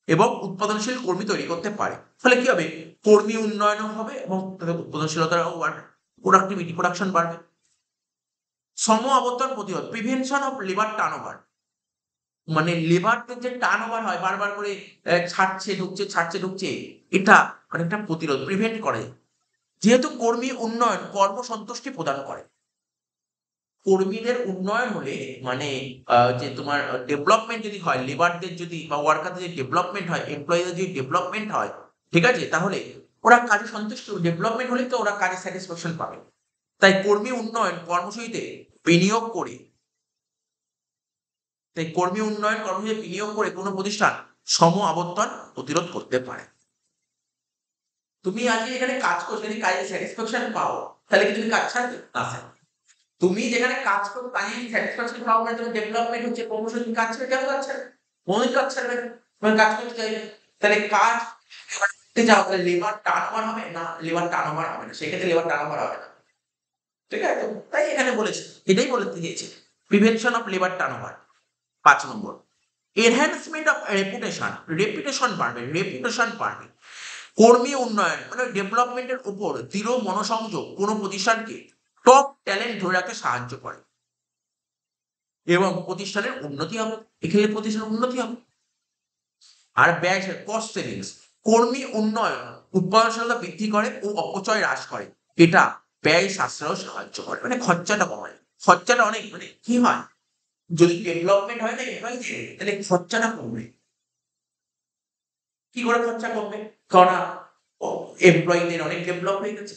এবং উৎপাদনশীল কর্মী তৈরি করতে পারে। ফলে কি হবে, কর্মী উন্নয়নও হবে এবং তাদের উৎপাদনশীলতাও বাড়বে, প্রোডাকশন বাড়বে। সম আবর্তন প্রতিরোধ, প্রিভেনশন অফ লেবার টার্নওভার, মানে লেবারদের যে টার্নওভার হয় বারবার করে ছাড়ছে ঢুকছে, এটা অনেকটা প্রতিরোধ, প্রিভেন্ট করে। যেহেতু কর্মী উন্নয়ন কর্মসন্তুষ্টি প্রদান করে, কর্মীদের উন্নয়ন হলে মানে যে তোমার ডেভেলপমেন্ট যদি হয়, লেবারদের যদি বা ওয়ার্কারদের যদি ডেভেলপমেন্ট হয়, এমপ্লয়ীদের যদি ডেভেলপমেন্ট হয়, ঠিক আছে, তাহলে ওরা কাজে সন্তুষ্ট, ডেভেলপমেন্ট হলে তো ওরা কাজে স্যাটিসফ্যাকশন পাবে। তাই কর্মী উন্নয়ন কর্মসূচিতে বিনিয়োগ করে তাই কর্মী উন্নয়ন কর্মসূচিতে বিনিয়োগ করে কোনো প্রতিষ্ঠান সম আবর্তন প্রতিরোধ করতে পারে। তুমি আজকে এখানে কাজ করছো, যদি কাজে স্যাটিসফ্যাকশন পাও, তাহলে কি তুমি কাজ ছাড়বে না? স্যার, তুমি যেখানে কাজ করো কাজে স্যাটিসফ্যাকশন পাও না, তুমি ডেভেলপমেন্ট হচ্ছে, প্রমোশন, তুমি কাজ ছাড়বে, কেন কাজ ছাড়বে? কোনদিন কাজ ছাড়বে না, তুমি কাজ করতে চাইবে। তাহলে কাজ করতে যাও, তাহলে লেবার টার্নওভার হবে না? লেবার টার্নওভার হবে না, সেক্ষেত্রে লেবার টার্নওভার হবে না, ঠিক আছে। তাই এখানে বলেছে, এটাই বলতে দিয়েছে, prevention of labour turnover. 5 number, enhancement of reputation বাড়বে। কর্মী উন্নয়ন মানে ডেভেলপমেন্টের উপর দৃঢ় মনোসংযোগ কোনো প্রতিষ্ঠানকে টপ ট্যালেন্ট ধরে রাখতে সাহায্য করে এবং প্রতিষ্ঠানের উন্নতি হবে, এখানে প্রতিষ্ঠানের উন্নতি হবে। আর ব্যয় কস্ট সেভিংস, কর্মী উন্নয়ন উৎপাদনশীলতা বৃদ্ধি করে ও অপচয় হ্রাস করে, এটা ব্যয় সাশ্রয় সাহায্য করে, মানে খরচাটা কমায়। খরচাটা অনেক মানে কি হয়, যদি ডেভেলপমেন্ট হয় না এমপ্লয়িজের, তাহলে খরচাটা কমবে। কি করে খরচা কমবে, কারণ এমপ্লয়ীদের অনেক ডেভেলপ হয়ে গেছে,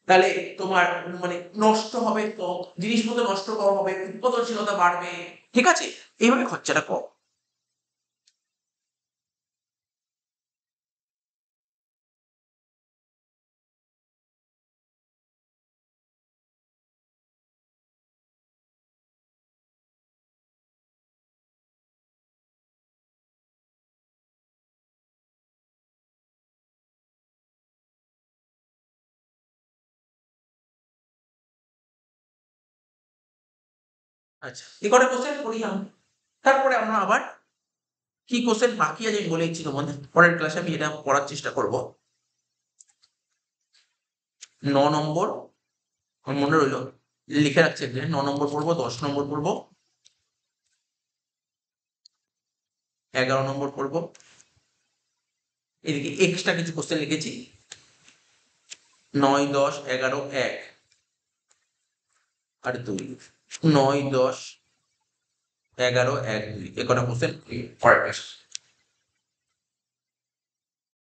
তাহলে তোমার মানে নষ্ট হবে, তো জিনিসপত্র নষ্ট কম হবে, উৎপাদনশীলতা বাড়বে, ঠিক আছে, এইভাবে খরচাটা কম। আচ্ছা, এই কটা কোশ্চেন করি আমি, তারপরে আমরা আবার কি কোশ্চেন বাকি আছে আমি বলে দিচ্ছি তোমাদের, পরের ক্লাসে আমি এটা পড়ার চেষ্টা করব। 9 নম্বর আমার মনে রইলো, লিখে রাখছে, 9 নম্বর পড়বো, 10 নম্বর পড়বো, 11 নম্বর পড়বো, এদিকে এক্সট্রা কিছু কোশ্চেন লিখেছি, 9, 10, 11, 1 আর 2, 9, 10, 11, 1, 2, এ কটা কোশ্চেন পরের ক্লাসে।